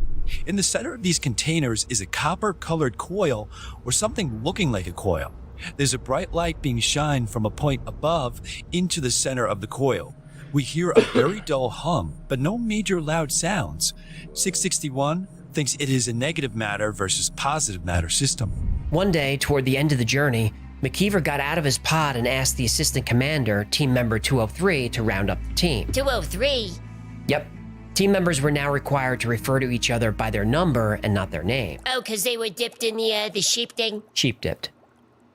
In the center of these containers is a copper-colored coil, or something looking like a coil. There's a bright light being shined from a point above into the center of the coil. We hear a very dull hum, but no major loud sounds. 661 thinks it is a negative matter versus positive matter system. One day, toward the end of the journey, McKeever got out of his pod and asked the assistant commander, team member 203, to round up the team. 203? Yep. Team members were now required to refer to each other by their number and not their name. Oh, because they were dipped in the sheep thing? Sheep dipped.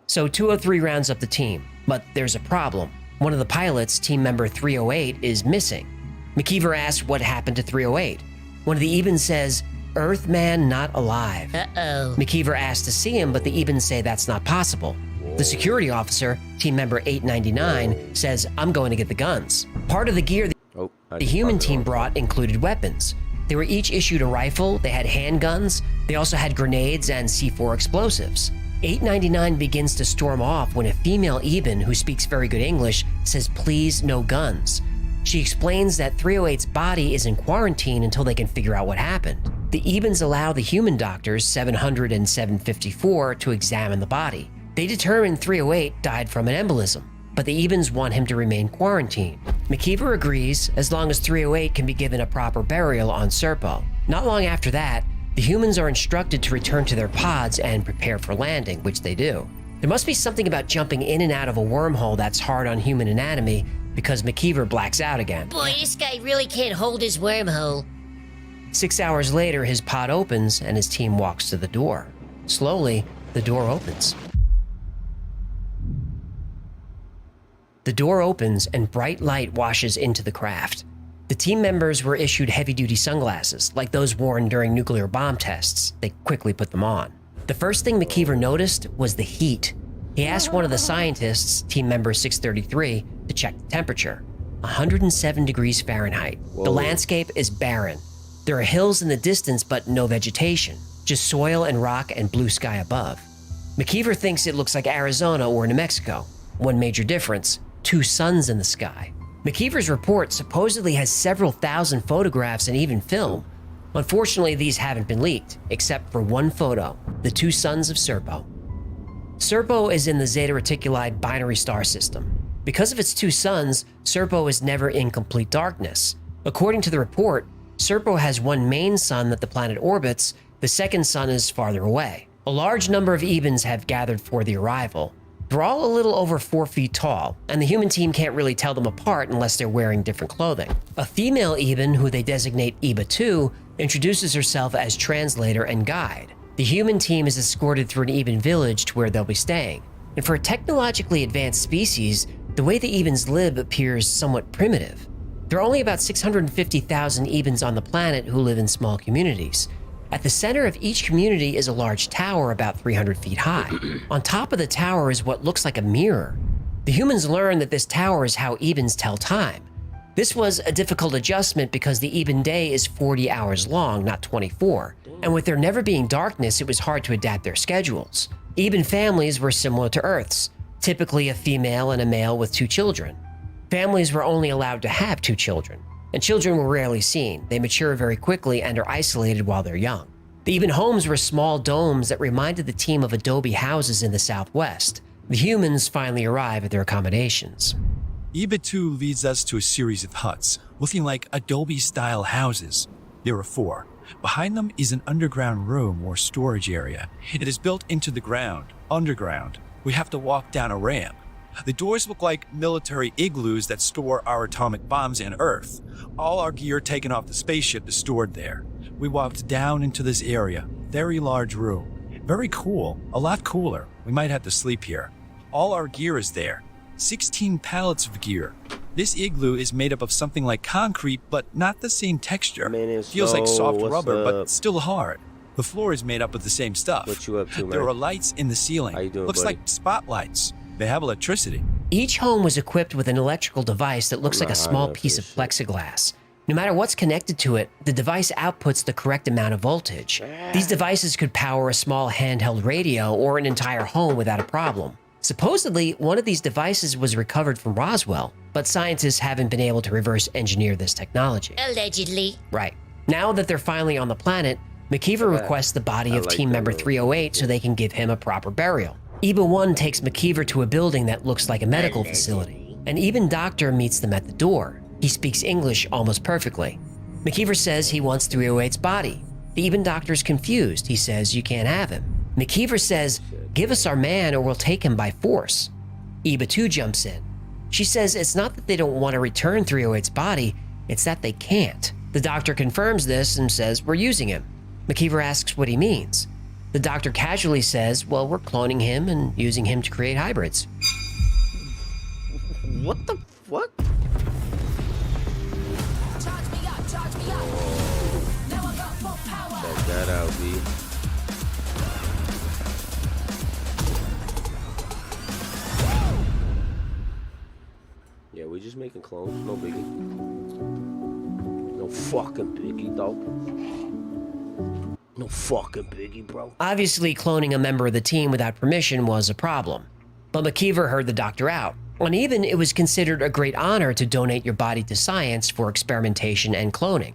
So 203 rounds up the team, but there's a problem. One of the pilots, team member 308, is missing. McKeever asked what happened to 308. One of the Ebens says, "Earthman not alive." Uh-oh. McKeever asked to see him, but the Ebens say that's not possible. The security officer, team member 899, says, "I'm going to get the guns." Part of the gear the human team brought included weapons. They were each issued a rifle, they had handguns, they also had grenades and C4 explosives. 899 begins to storm off when a female Eben, who speaks very good English, says, "Please, no guns." She explains that 308's body is in quarantine until they can figure out what happened. The Ebens allow the human doctors, 700 and 754, to examine the body. They determine 308 died from an embolism, but the Ebens want him to remain quarantined. McKeever agrees as long as 308 can be given a proper burial on Serpo. Not long after that, the humans are instructed to return to their pods and prepare for landing, which they do. There must be something about jumping in and out of a wormhole that's hard on human anatomy, because McKeever blacks out again. Boy, this guy really can't hold his wormhole. 6 hours later, his pod opens and his team walks to the door. Slowly, the door opens. The door opens and bright light washes into the craft. The team members were issued heavy-duty sunglasses, like those worn during nuclear bomb tests. They quickly put them on. The first thing McKeever noticed was the heat. He asked one of the scientists, team member 633, to check the temperature. 107 degrees Fahrenheit. Whoa. The landscape is barren. There are hills in the distance, but no vegetation. Just soil and rock and blue sky above. McKeever thinks it looks like Arizona or New Mexico. One major difference: 2 suns in the sky. McKeever's report supposedly has several thousand photographs and even film. Unfortunately, these haven't been leaked, except for one photo: the 2 suns of Serpo. Serpo is in the Zeta Reticuli binary star system. Because of its 2 suns, Serpo is never in complete darkness. According to the report, Serpo has one main sun that the planet orbits, the second sun is farther away. A large number of Ebens have gathered for the arrival. They're all a little over 4 feet tall, and the human team can't really tell them apart unless they're wearing different clothing. A female Eben, who they designate Eba 2, introduces herself as translator and guide. The human team is escorted through an Eben village to where they'll be staying. And for a technologically advanced species, the way the Ebens live appears somewhat primitive. There are only about 650,000 Ebens on the planet who live in small communities. At the center of each community is a large tower about 300 feet high. On top of the tower is what looks like a mirror. The humans learn that this tower is how Ebens tell time. This was a difficult adjustment because the Eben day is 40 hours long, not 24. And with there never being darkness, it was hard to adapt their schedules. Eben families were similar to Earth's, typically a female and a male with 2 children. Families were only allowed to have 2 children, and children were rarely seen. They mature very quickly and are isolated while they're young. The Eben homes were small domes that reminded the team of adobe houses in the Southwest. The humans finally arrive at their accommodations. EBA 2 leads us to a series of huts, looking like adobe-style houses. There are 4. Behind them is an underground room or storage area. It is built into the ground, underground. We have to walk down a ramp. The doors look like military igloos that store our atomic bombs in Earth. All our gear taken off the spaceship is stored there. We walked down into this area. Very large room. Very cool. A lot cooler. We might have to sleep here. All our gear is there. 16 pallets of gear. This igloo is made up of something like concrete, but not the same texture. Man, Feels like soft what's rubber, up? but still hard. The floor is made up of the same stuff. What you up to, man? There are lights in the ceiling. How you doing, Looks buddy? like spotlights. They have electricity. Each home was equipped with an electrical device that looks like a small piece of plexiglass. No matter what's connected to it, the device outputs the correct amount of voltage. These devices could power a small handheld radio or an entire home without a problem. Supposedly, one of these devices was recovered from Roswell, but scientists haven't been able to reverse engineer this technology. Allegedly. Right. Now that they're finally on the planet, McKeever requests the body of team member 308 so they can give him a proper burial. EBA-1 takes McKeever to a building that looks like a medical facility. An EBAN doctor meets them at the door. He speaks English almost perfectly. McKeever says he wants 308's body. The EBAN doctor's confused. He says you can't have him. McKeever says, "Give us our man or we'll take him by force." EBA-2 jumps in. She says it's not that they don't want to return 308's body, it's that they can't. The doctor confirms this and says we're using him. McKeever asks what he means. The doctor casually says, well, we're cloning him and using him to create hybrids. What the fuck? Check that out, B. Yeah, we just making clones, no biggie. No fucking biggie, though. No fucking biggie, bro. Obviously, cloning a member of the team without permission was a problem. But McKeever heard the doctor out. On EBAN, it was considered a great honor to donate your body to science for experimentation and cloning.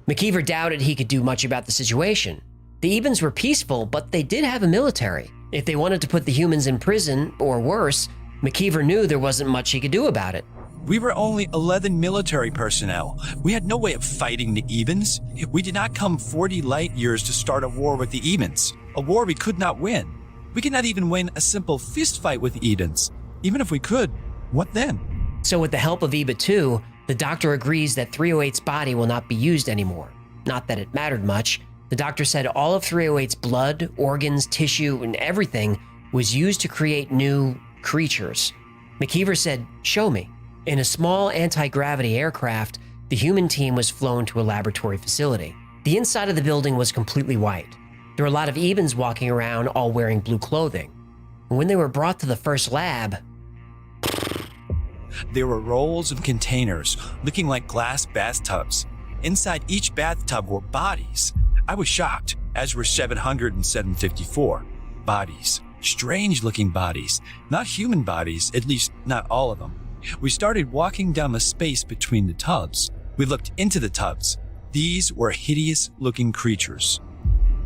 McKeever doubted he could do much about the situation. The EBANs were peaceful, but they did have a military. If they wanted to put the humans in prison, or worse, McKeever knew there wasn't much he could do about it. We were only 11 military personnel. We had no way of fighting the Ebans. We did not come 40 light years to start a war with the Ebans, a war we could not win. We could not even win a simple fist fight with the Ebans. Even if we could, what then? So with the help of EBA-2, the doctor agrees that 308's body will not be used anymore. Not that it mattered much. The doctor said all of 308's blood, organs, tissue, and everything was used to create new creatures. McKeever said, show me. In a small anti-gravity aircraft, the human team was flown to a laboratory facility. The inside of the building was completely white. There were a lot of Ebans walking around, all wearing blue clothing. And when they were brought to the first lab, there were rolls of containers looking like glass bathtubs. Inside each bathtub were bodies. I was shocked, as were 700 and 754. Bodies. Strange-looking bodies. Not human bodies, at least not all of them. We started walking down the space between the tubs. We looked into the tubs. These were hideous-looking creatures.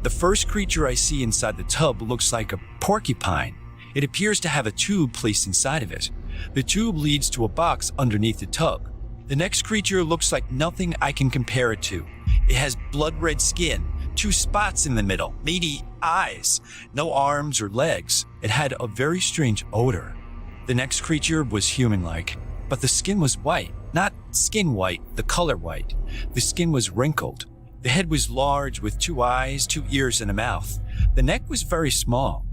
The first creature I see inside the tub looks like a porcupine. It appears to have a tube placed inside of it. The tube leads to a box underneath the tub. The next creature looks like nothing I can compare it to. It has blood-red skin, 2 spots in the middle, maybe eyes, no arms or legs. It had a very strange odor. The next creature was human-like, but the skin was white. Not skin white, the color white. The skin was wrinkled. The head was large with 2 eyes, 2 ears, and a mouth. The neck was very small.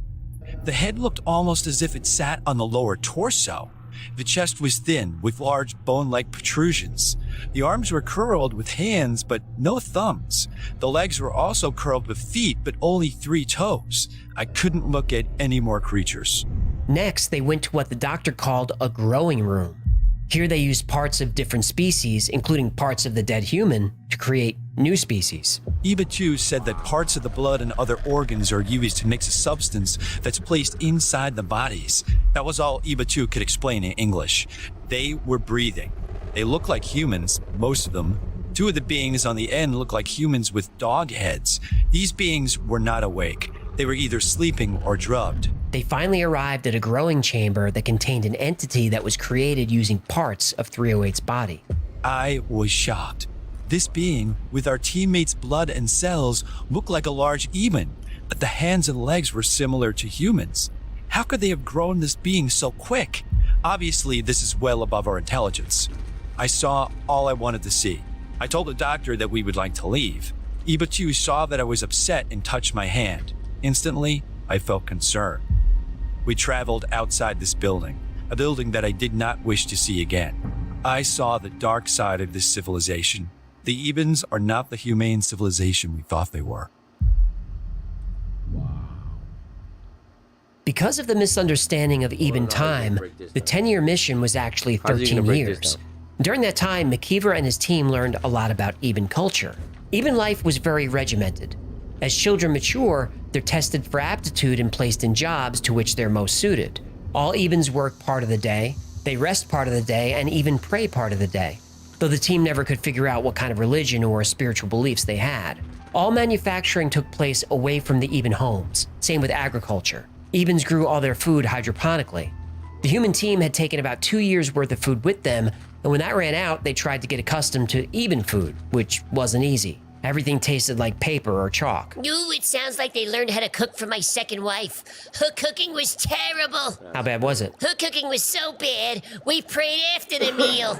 The head looked almost as if it sat on the lower torso. The chest was thin, with large bone-like protrusions. The arms were curled with hands, but no thumbs. The legs were also curled with feet, but only 3 toes. I couldn't look at any more creatures. Next, they went to what the doctor called a growing room. Here they used parts of different species, including parts of the dead human, to create new species. EBA-2 said that parts of the blood and other organs are used to mix a substance that's placed inside the bodies. That was all EBA-2 could explain in English. They were breathing. They looked like humans, most of them. 2 of the beings on the end looked like humans with dog heads. These beings were not awake. They were either sleeping or drugged. They finally arrived at a growing chamber that contained an entity that was created using parts of 308's body. I was shocked. This being, with our teammates' blood and cells, looked like a large Eban, but the hands and legs were similar to humans. How could they have grown this being so quick? Obviously, this is well above our intelligence. I saw all I wanted to see. I told the doctor that we would like to leave. EBA-2 saw that I was upset and touched my hand. Instantly, I felt concern. We traveled outside this building, a building that I did not wish to see again. I saw the dark side of this civilization. The Ebens are not the humane civilization we thought they were. Because of the misunderstanding of Eben time, the 10-year mission was actually 13 years. During that time, McKeever and his team learned a lot about Eben culture. Eben life was very regimented. As children mature, they're tested for aptitude and placed in jobs to which they're most suited. All Ebens work part of the day, they rest part of the day, and even pray part of the day, though the team never could figure out what kind of religion or spiritual beliefs they had. All manufacturing took place away from the Eben homes, same with agriculture. Ebens grew all their food hydroponically. The human team had taken about 2 years' worth of food with them, and when that ran out, they tried to get accustomed to Eben food, which wasn't easy. Everything tasted like paper or chalk. Ooh, it sounds like they learned how to cook from my second wife. Her cooking was terrible. How bad was it? Her cooking was so bad, we prayed after the meal.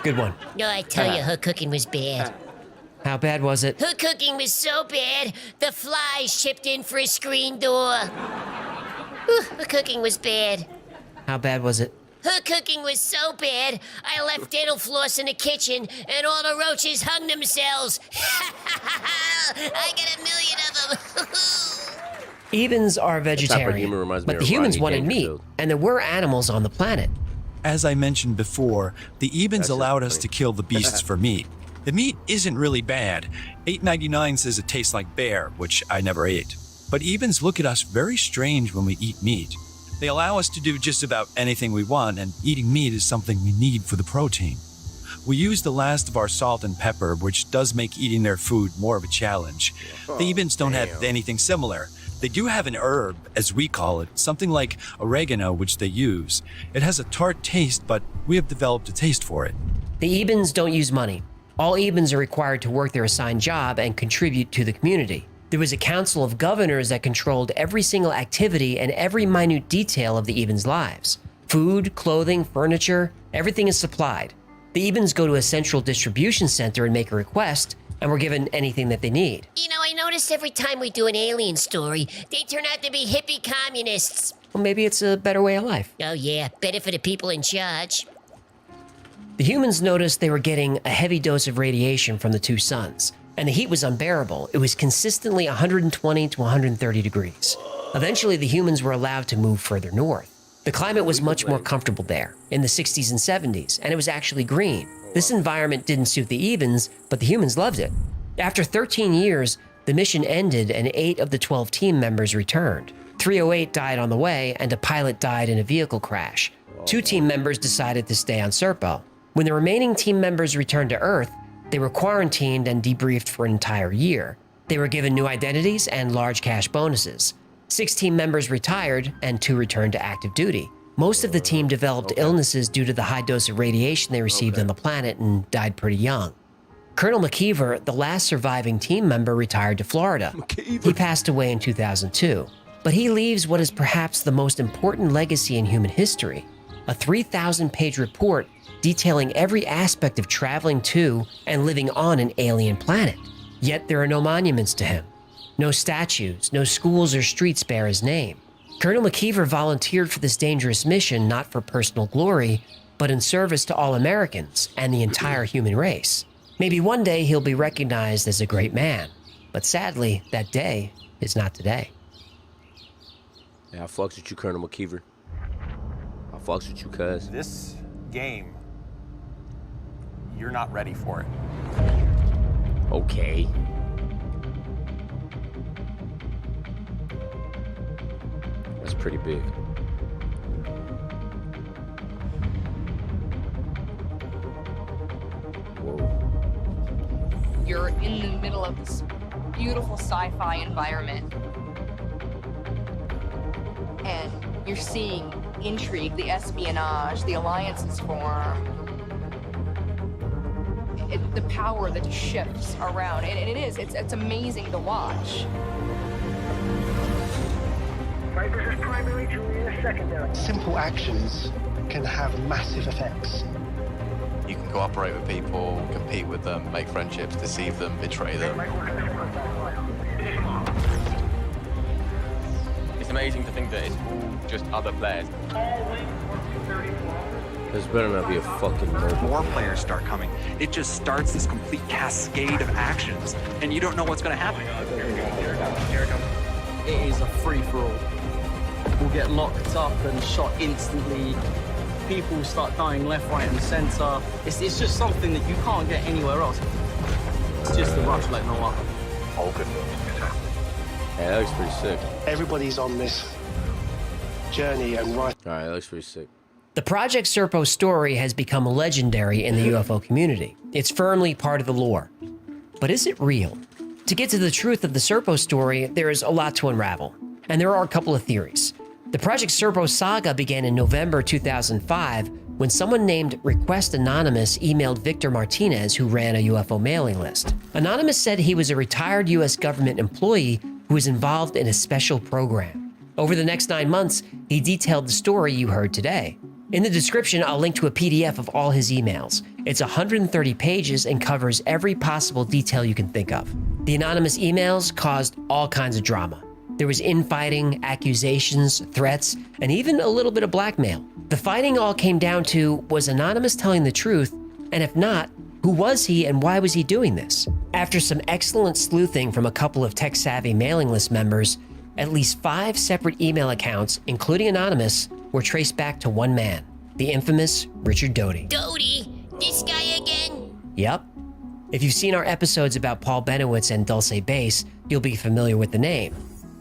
Good one. No, I tell you, her cooking was bad. How bad was it? Her cooking was so bad, the flies chipped in for a screen door. Ooh, her cooking was bad. How bad was it? Her cooking was so bad, I left dental floss in the kitchen and all the roaches hung themselves. I got 1 million of them. Ebens are vegetarian, but the humans wanted meat, and there were animals on the planet. As I mentioned before, the Ebens allowed us to kill the beasts for meat. The meat isn't really bad. $8.99 says it tastes like bear, which I never ate. But Ebens look at us very strange when we eat meat. They allow us to do just about anything we want, and eating meat is something we need for the protein. We use the last of our salt and pepper, which does make eating their food more of a challenge. The Ebens don't have anything similar. They do have an herb, as we call it, something like oregano, which they use. It has a tart taste, but we have developed a taste for it. The Ebens don't use money. All Ebens are required to work their assigned job and contribute to the community. There was a council of governors that controlled every single activity and every minute detail of the Ebens' lives. Food, clothing, furniture, everything is supplied. The Ebens go to a central distribution center and make a request, and we're given anything that they need. You know, I notice every time we do an alien story, they turn out to be hippie communists. Well, maybe it's a better way of life. Oh yeah, better for the people in charge. The humans noticed they were getting a heavy dose of radiation from the two suns, and the heat was unbearable. It was consistently 120 to 130 degrees. Eventually, the humans were allowed to move further north. The climate was much more comfortable there, in the 60s and 70s, and it was actually green. This environment didn't suit the Ebens, but the humans loved it. After 13 years, the mission ended and 8 of the 12 team members returned. 308 died on the way, and a pilot died in a vehicle crash. 2 team members decided to stay on Serpo. When the remaining team members returned to Earth, they were quarantined and debriefed for an entire year. They were given new identities and large cash bonuses. 6 team members retired and 2 returned to active duty. Most of the team developed illnesses due to the high dose of radiation they received on the planet and died pretty young. Colonel McKeever, the last surviving team member, retired to Florida. He passed away in 2002, but he leaves what is perhaps the most important legacy in human history, a 3,000-page report detailing every aspect of traveling to and living on an alien planet. Yet there are no monuments to him. No statues, no schools or streets bear his name. Colonel McKeever volunteered for this dangerous mission not for personal glory, but in service to all Americans and the entire human race. Maybe one day he'll be recognized as a great man, but sadly, that day is not today. Yeah, I fucks with you, Colonel McKeever. I fucks with you, cuz. This game, you're not ready for it. Okay. That's pretty big. Whoa. You're in the middle of this beautiful sci-fi environment, and you're seeing intrigue, the espionage, the alliances form, the power that shifts around, and it's amazing to watch. This is primary, Julia, secondary. Simple actions can have massive effects. You can cooperate with people, compete with them, make friendships, deceive them, betray them. It's amazing to think that it's all just other players. This better not be a fucking murder. More players start coming. It just starts this complete cascade of actions, and you don't know what's going to happen. Here it comes. It is a free-for-all. We'll get locked up and shot instantly. People start dying left, right, and center. It's just something that you can't get anywhere else. It's just a rush like no other. All good moves. Yeah, that looks pretty sick. Everybody's on this journey and right. All right, that looks pretty sick. The Project Serpo story has become legendary in the UFO community. It's firmly part of the lore. But is it real? To get to the truth of the Serpo story, there is a lot to unravel. And there are a couple of theories. The Project Serpo saga began in November 2005 when someone named Request Anonymous emailed Victor Martinez, who ran a UFO mailing list. Anonymous said he was a retired US government employee who was involved in a special program. Over the next 9 months, he detailed the story you heard today. In the description, I'll link to a PDF of all his emails. It's 130 pages and covers every possible detail you can think of. The anonymous emails caused all kinds of drama. There was infighting, accusations, threats, and even a little bit of blackmail. The fighting all came down to, was Anonymous telling the truth? And if not, who was he and why was he doing this? After some excellent sleuthing from a couple of tech-savvy mailing list members, at least 5 separate email accounts, including Anonymous, were traced back to one man, the infamous Richard Doty. Doty? This guy again? Yep. If you've seen our episodes about Paul Benowitz and Dulce Base, you'll be familiar with the name.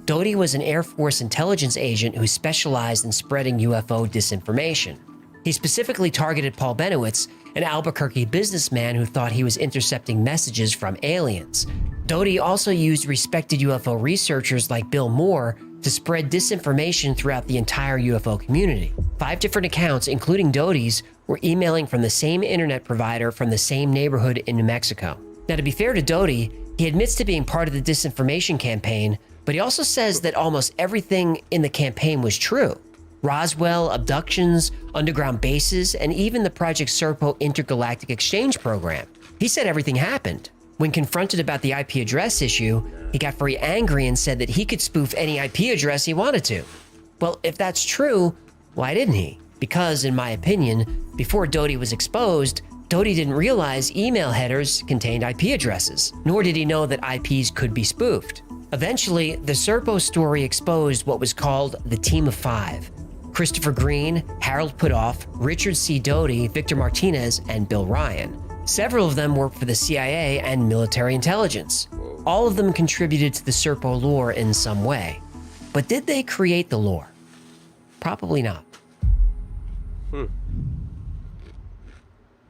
Doty was an Air Force intelligence agent who specialized in spreading UFO disinformation. He specifically targeted Paul Benowitz, an Albuquerque businessman who thought he was intercepting messages from aliens. Doty also used respected UFO researchers like Bill Moore to spread disinformation throughout the entire UFO community. 5 different accounts, including Doty's, were emailing from the same internet provider from the same neighborhood in New Mexico. Now, to be fair to Doty, he admits to being part of the disinformation campaign, but he also says that almost everything in the campaign was true. Roswell, abductions, underground bases, and even the Project Serpo intergalactic exchange program. He said everything happened. When confronted about the IP address issue, he got very angry and said that he could spoof any IP address he wanted to. Well, if that's true, why didn't he? Because, in my opinion, before Doty was exposed, Doty didn't realize email headers contained IP addresses, nor did he know that IPs could be spoofed. Eventually, the Serpo story exposed what was called the Team of 5. Christopher Green, Harold Putoff, Richard C. Doty, Victor Martinez, and Bill Ryan. Several of them worked for the CIA and military intelligence. All of them contributed to the Serpo lore in some way. But did they create the lore? Probably not.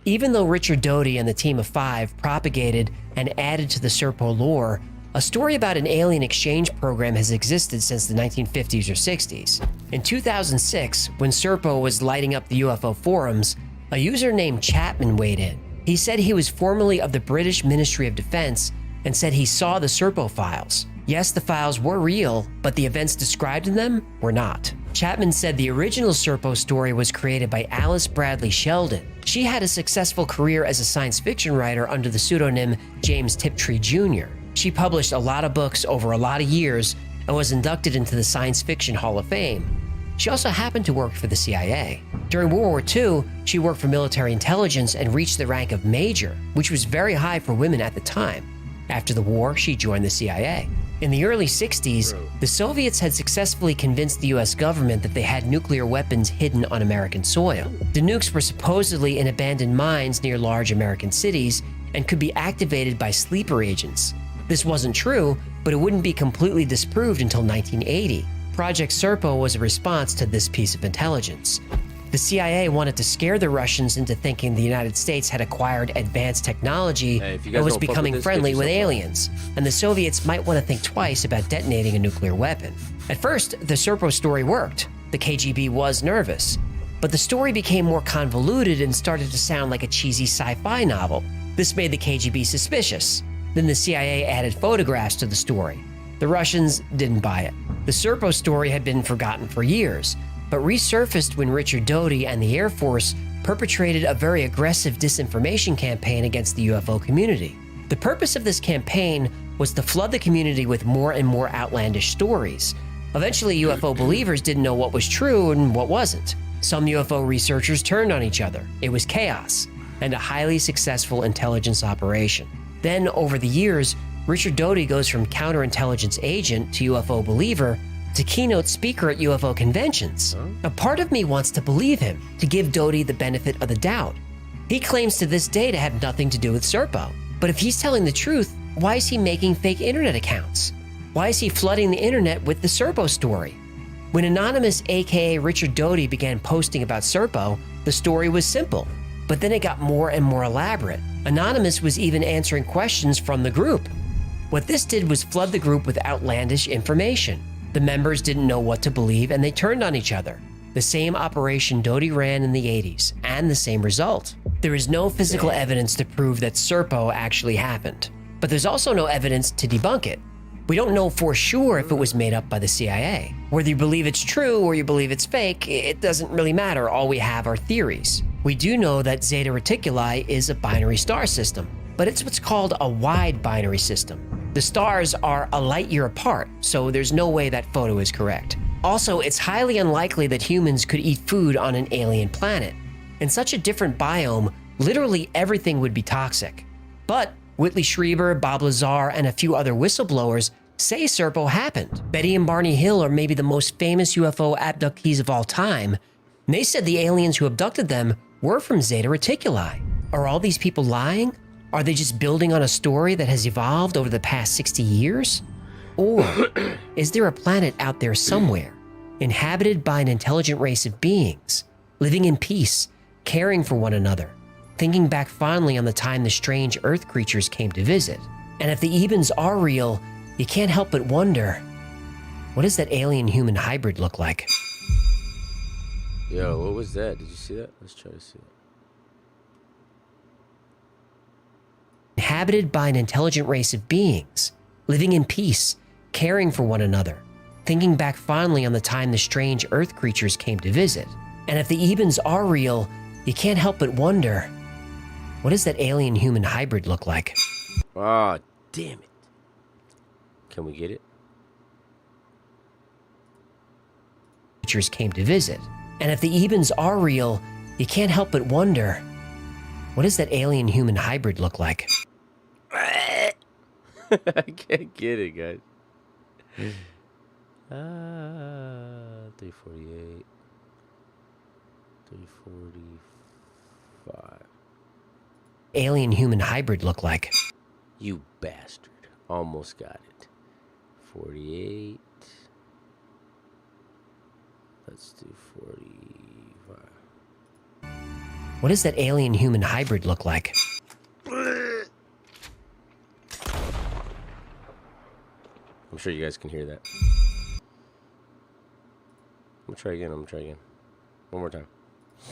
Even though Richard Doty and the Team of 5 propagated and added to the Serpo lore, a story about an alien exchange program has existed since the 1950s or 60s. In 2006, when Serpo was lighting up the UFO forums, a user named Chapman weighed in. He said he was formerly of the British Ministry of Defense and said he saw the Serpo files. Yes, the files were real, but the events described in them were not. Chapman said the original Serpo story was created by Alice Bradley Sheldon. She had a successful career as a science fiction writer under the pseudonym James Tiptree Jr. She published a lot of books over a lot of years and was inducted into the Science Fiction Hall of Fame. She also happened to work for the CIA. During World War II, she worked for military intelligence and reached the rank of major, which was very high for women at the time. After the war, she joined the CIA. In the early 60s, the Soviets had successfully convinced the US government that they had nuclear weapons hidden on American soil. The nukes were supposedly in abandoned mines near large American cities and could be activated by sleeper agents. This wasn't true, but it wouldn't be completely disproved until 1980. Project Serpo was a response to this piece of intelligence. The CIA wanted to scare the Russians into thinking the United States had acquired advanced technology and was becoming friendly with aliens, and the Soviets might want to think twice about detonating a nuclear weapon. At first, the Serpo story worked. The KGB was nervous, but the story became more convoluted and started to sound like a cheesy sci-fi novel. This made the KGB suspicious. Then the CIA added photographs to the story. The Russians didn't buy it. The Serpo story had been forgotten for years, but resurfaced when Richard Doty and the Air Force perpetrated a very aggressive disinformation campaign against the UFO community. The purpose of this campaign was to flood the community with more and more outlandish stories. Eventually, UFO believers didn't know what was true and what wasn't. Some UFO researchers turned on each other. It was chaos and a highly successful intelligence operation. Then, over the years, Richard Doty goes from counterintelligence agent to UFO believer to keynote speaker at UFO conventions. A part of me wants to believe him, to give Doty the benefit of the doubt. He claims to this day to have nothing to do with Serpo. But if he's telling the truth, why is he making fake internet accounts? Why is he flooding the internet with the Serpo story? When Anonymous, aka Richard Doty, began posting about Serpo, the story was simple. But then it got more and more elaborate. Anonymous was even answering questions from the group. What this did was flood the group with outlandish information. The members didn't know what to believe and they turned on each other. The same operation Doty ran in the 80s, and the same result. There is no physical evidence to prove that Serpo actually happened, but there's also no evidence to debunk it. We don't know for sure if it was made up by the CIA. Whether you believe it's true or you believe it's fake, it doesn't really matter. All we have are theories. We do know that Zeta Reticuli is a binary star system, but it's what's called a wide binary system. The stars are a light year apart, so there's no way that photo is correct. Also, it's highly unlikely that humans could eat food on an alien planet. In such a different biome, literally everything would be toxic. But Whitley Schreiber, Bob Lazar, and a few other whistleblowers say Serpo happened. Betty and Barney Hill are maybe the most famous UFO abductees of all time, and they said the aliens who abducted them were from Zeta Reticuli. Are all these people lying? Are they just building on a story that has evolved over the past 60 years? Or is there a planet out there somewhere, inhabited by an intelligent race of beings, living in peace, caring for one another, thinking back fondly on the time the strange Earth creatures came to visit? And if the Ebens are real, you can't help but wonder, what does that alien-human hybrid look like? Yo, what was that? Did you see that? Let's try to see it. Inhabited by an intelligent race of beings, living in peace, caring for one another, thinking back fondly on the time the strange Earth creatures came to visit. And if the Ebens are real, you can't help but wonder, what does that alien-human hybrid look like? Ah, damn it. Can we get it? Creatures came to visit. And if the Ebens are real, you can't help but wonder, what does that alien-human hybrid look like? I can't get it, guys. 348. 345. Alien-human hybrid look like? You bastard. Almost got it. 48. Let's do 45. What does that alien-human hybrid look like? I'm sure you guys can hear that. I'm gonna try again. One more time.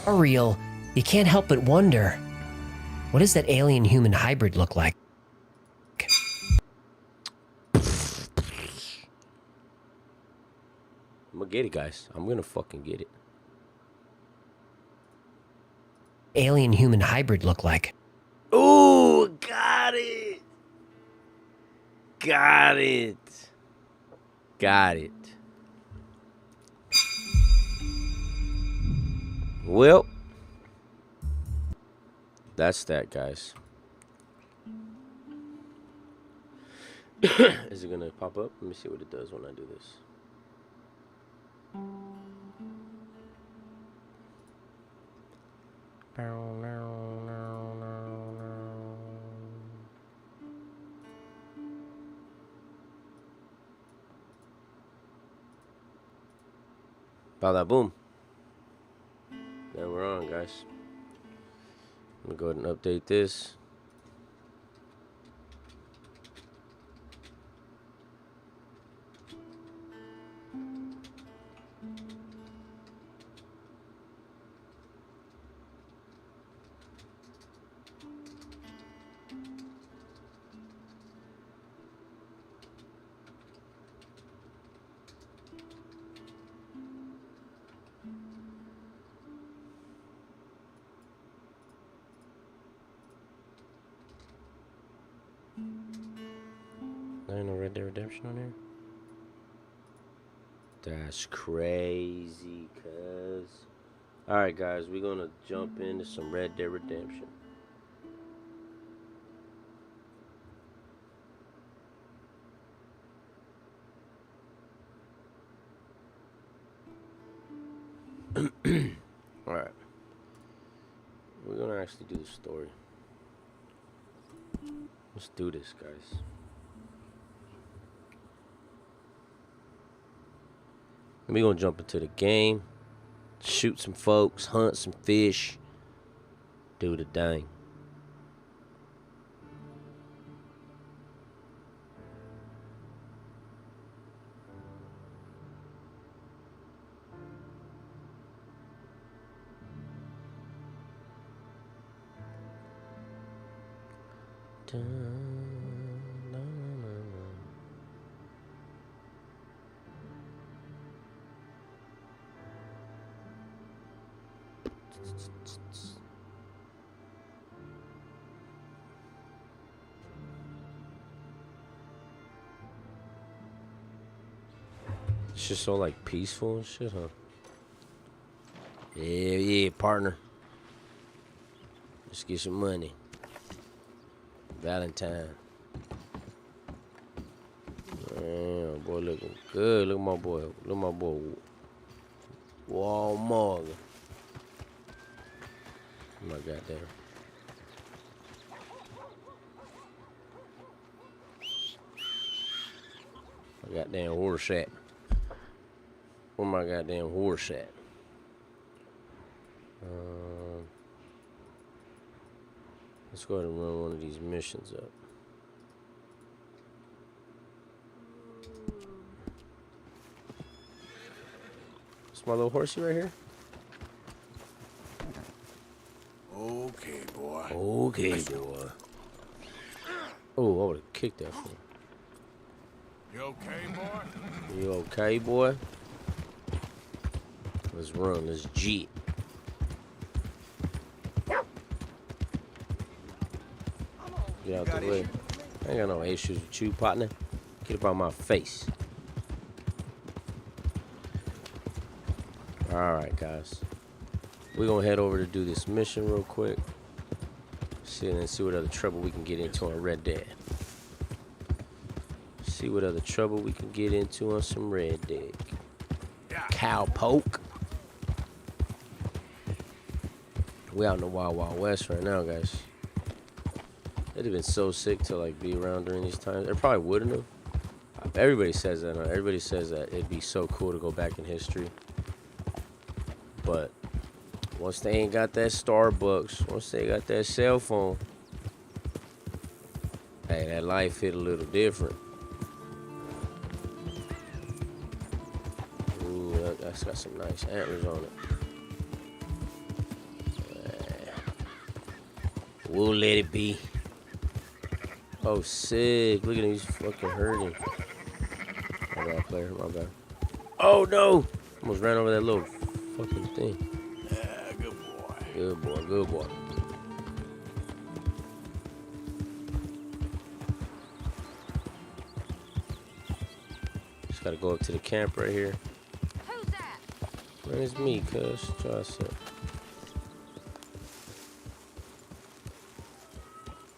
Are real, you can't help but wonder, what does that alien-human hybrid look like? I'm gonna get it, guys. I'm gonna fucking get it. Alien-human hybrid look like? Ooh, got it. Got it. Got it. Well, that's that, guys. Is it gonna pop up? Let me see what it does when I do this. Bada boom. There we're on, guys. I'm gonna go ahead and update this. There ain't no Red Dead Redemption on here. That's crazy, cuz. Alright, guys, we're gonna jump into some Red Dead Redemption. Alright. We're gonna actually do the story. Let's do this, guys. We're gonna jump into the game, shoot some folks, hunt some fish, do the dang. It's just so like peaceful and shit, huh? Yeah, partner. Let's get some money. Valentine. Damn, boy, looking good. Look at my boy. Look at my boy. Wall Morgan. Oh my goddamn. My goddamn horse at. Where my goddamn horse at? Let's go ahead and run one of these missions up. It's my little horsey right here. Okay, boy. Okay, boy. Oh, I would have kicked that fool. You okay, boy? You okay, boy? Let's run this Jeep. Get out the way. I ain't got no issues with you, partner. Get up out my face. Alright, guys. We're gonna head over to do this mission real quick. See what other trouble we can get into on Red Dead. See what other trouble we can get into on some Red Dead. Cowpoke. We out in the Wild Wild West right now, guys. It'd have been so sick to like be around during these times. It probably wouldn't have. Everybody says that. Everybody says that it'd be so cool to go back in history. But once they ain't got that Starbucks, once they got that cell phone, hey, that life hit a little different. Ooh, that's got some nice antlers on it. We'll let it be. Oh, sick. Look at him. He's fucking hurting. My bad, player. My bad. Oh, no. Almost ran over that little fucking thing. Yeah, good boy. Good boy. Good boy. Just gotta go up to the camp right here. Who's that? Man, it's me, cuz. Trust it.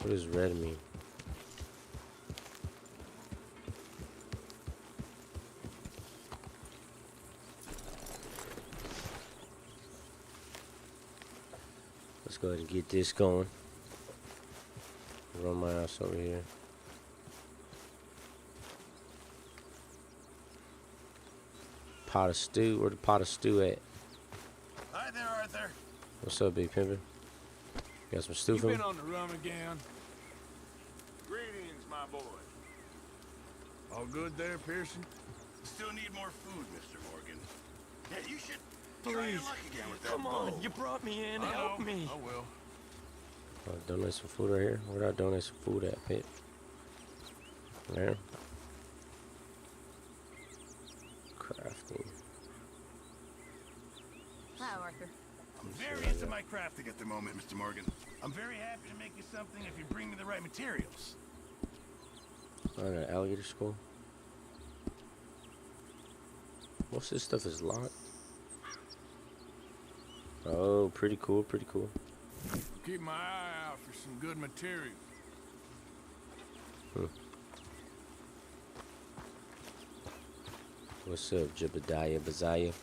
What does red mean? Let's go ahead and get this going. Run my ass over here. Pot of stew. Where the pot of stew at? Hi there, Arthur. What's up, big pimpin'? Got some stew for me? You been on the run again? Greetings, my boy. All good there, Pearson? Still need more food, Mr. Morgan. Yeah, you should try your luck again with that. Come on, you brought me in. Help me. I will. Donate some food right here. Where'd I donate some food at, Pit? There. Crafting. Wow, Arthur. I'm very into my crafting at the moment, Mr. Morgan. I'm very happy to make you something if you bring me the right materials. I got an alligator skull. Most of this stuff is locked. Oh, pretty cool, pretty cool. Keep my eye out for some good material. What's up, Jebediah Baziah?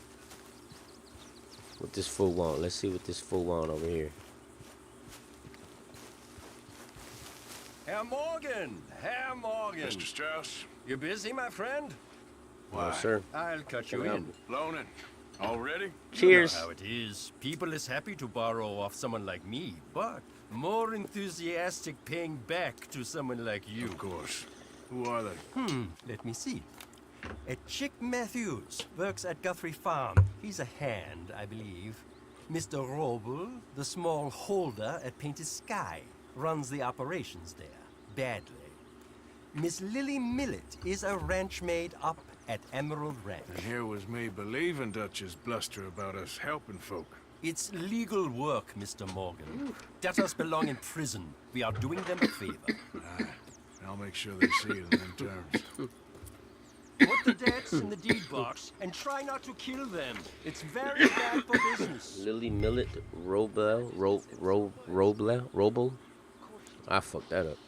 What this fool want? Let's see what this fool want over here. Herr Morgan! Herr Morgan! Mr. Strauss? You busy, my friend? No, sir. I'll cut you in. Loaning. Already? Cheers. You know how it is. People is happy to borrow off someone like me, but more enthusiastic paying back to someone like you. Of course. Who are they? Let me see. Chick Matthews works at Guthrie Farm. He's a hand, I believe. Mr. Roble, the small holder at Painted Sky, runs the operations there, badly. Miss Lily Millet is a ranch maid up at Emerald Ranch. And here was me believing Dutch's bluster about us helping folk. It's legal work, Mr. Morgan. Debtors belong in prison. We are doing them a favor. I'll make sure they see it in them terms. Put the debts in the deed box and try not to kill them. It's very bad for business. Lily Millet, Roble. I fucked that up.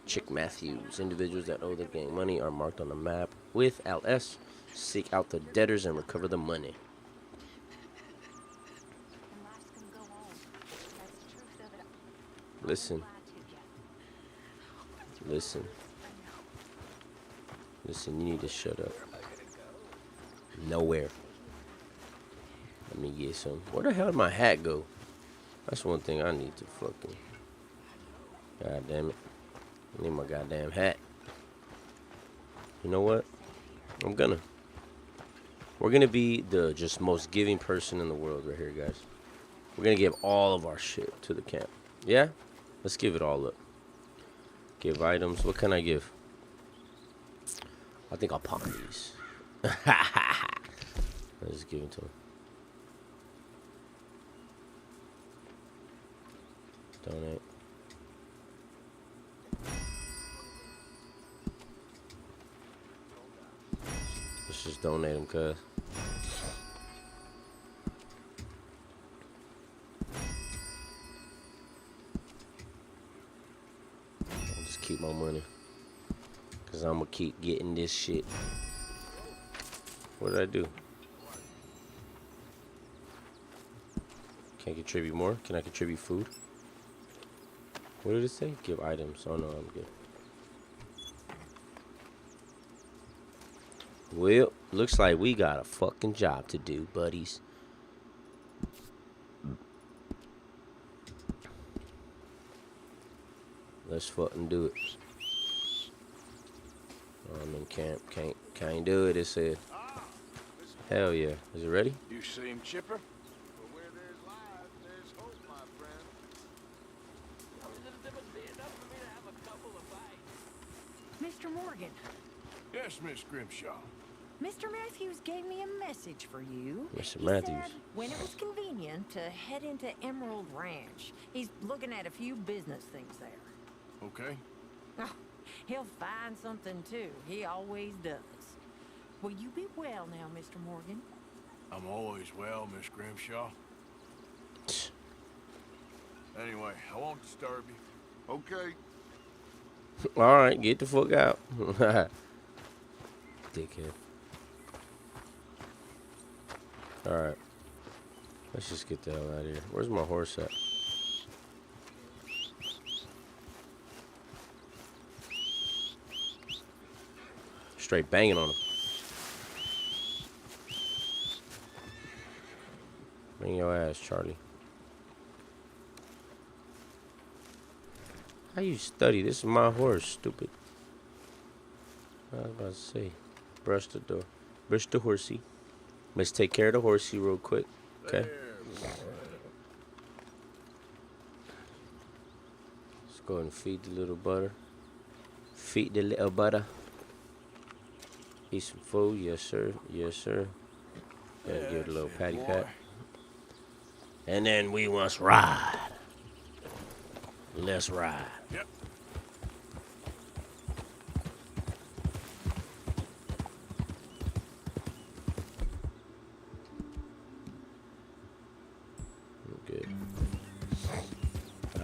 Chick Matthews. Individuals that owe the gang money are marked on the map with LS. Seek out the debtors and recover the money. Listen. Listen. Listen, you need to shut up. Nowhere. Let me get some. Where the hell did my hat go? That's one thing I need to fucking... God damn it. I need my goddamn hat. You know what? We're gonna be the just most giving person in the world right here, guys. We're gonna give all of our shit to the camp. Yeah? Let's give it all up. Give items. What can I give? I think I'll pawn these. Let's just give it to him. Donate. Let's just donate them, cuz. I'll just keep my money. Cause I'm gonna keep getting this shit. What did I do? Can't contribute more? Can I contribute food? What did it say? Give items. Oh no, I'm good. Well, looks like we got a fucking job to do, buddies. Let's fucking do it. I'm in camp. Can't do it, it said. Hell yeah. Is it ready? You seem chipper. Mr. Morgan. Yes, Miss Grimshaw. Mr. Matthews gave me a message for you. Mr. Matthews. He said when it was convenient to head into Emerald Ranch. He's looking at a few business things there. Okay. Oh, he'll find something too. He always does. Will you be well now, Mr. Morgan? I'm always well, Miss Grimshaw. Anyway, I won't disturb you. Okay. Alright, get the fuck out. Dickhead. Alright. Let's just get the hell out of here. Where's my horse at? Straight banging on him. Bring your ass, Charlie. How you study? This is my horse, stupid. I was about to say. Brush the door. Brush the horsey. Let's take care of the horsey real quick. Okay? Let's go and feed the little butter. Feed the little butter. Eat some food. Yes, sir. Yes, sir. Gotta give it a little patty pat. And then we must ride. Let's ride. Yep.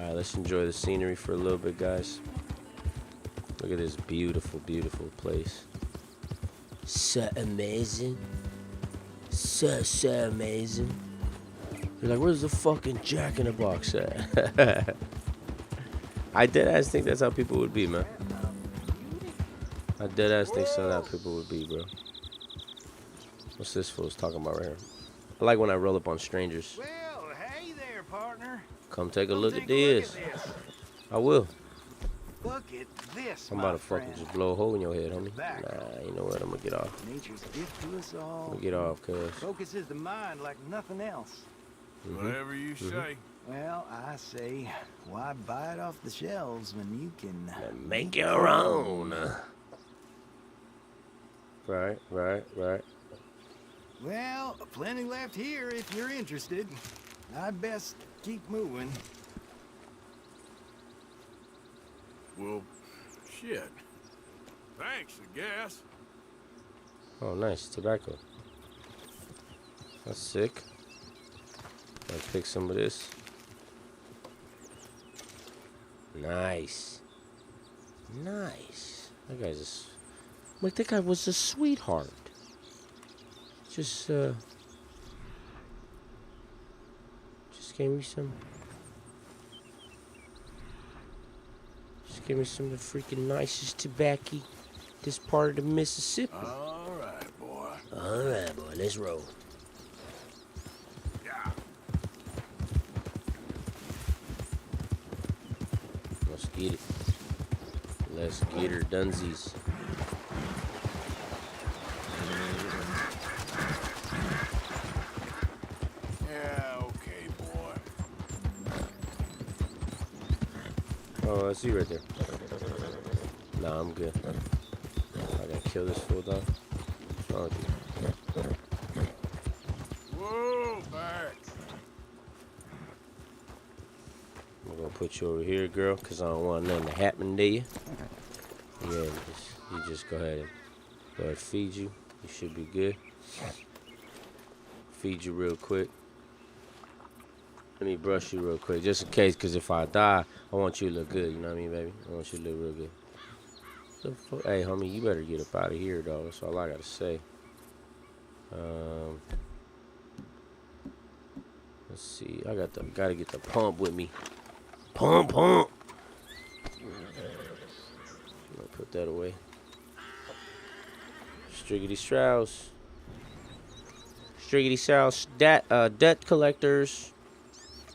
All right, let's enjoy the scenery for a little bit, guys. Look at this beautiful, beautiful place. So amazing. So amazing. You're like, where's the fucking Jack in the Box at? I deadass think that's how people would be, man. I deadass think that's how people would be, bro. What's this fool's talking about right here? I like when I roll up on strangers. Well, hey there, partner. Come take a look at this. I will. Look at this. I'm about to fucking just blow a hole in your head, homie. Nah, you know what? I'm gonna get off. Nature's gift to us all. I'm gonna get off, cuz. Focuses the mind like nothing else. Whatever you say. Well, I say, why buy it off the shelves when you can make your own? Right. Well, plenty left here if you're interested. I'd best keep moving. Well, shit. Thanks, I guess. Oh, nice. Tobacco. That's sick. I'll pick some of this. Nice. That guy's that guy was a sweetheart. Just gave me some. Just gave me some of the freaking nicest tobacco this part of the Mississippi. All right, boy. Let's roll. Yeah. Let's get it. Let's get her dunsies. Yeah, okay, boy. Oh, I see you right there. Nah, I'm good. I gotta kill this fool though. What's wrong with you? Whoa, back. I'm gonna put you over here, girl, cause I don't want nothing to happen to you. Yeah, you just go ahead and feed you. You should be good. Feed you real quick. Let me brush you real quick, just in case, cause if I die, I want you to look good. You know what I mean, baby? I want you to look real good. Hey, homie, you better get up out of here, dog. That's all I gotta say. Let's see. I gotta get the pump with me. Pump. I'm gonna put that away. Striggity Strauss. Debt collectors.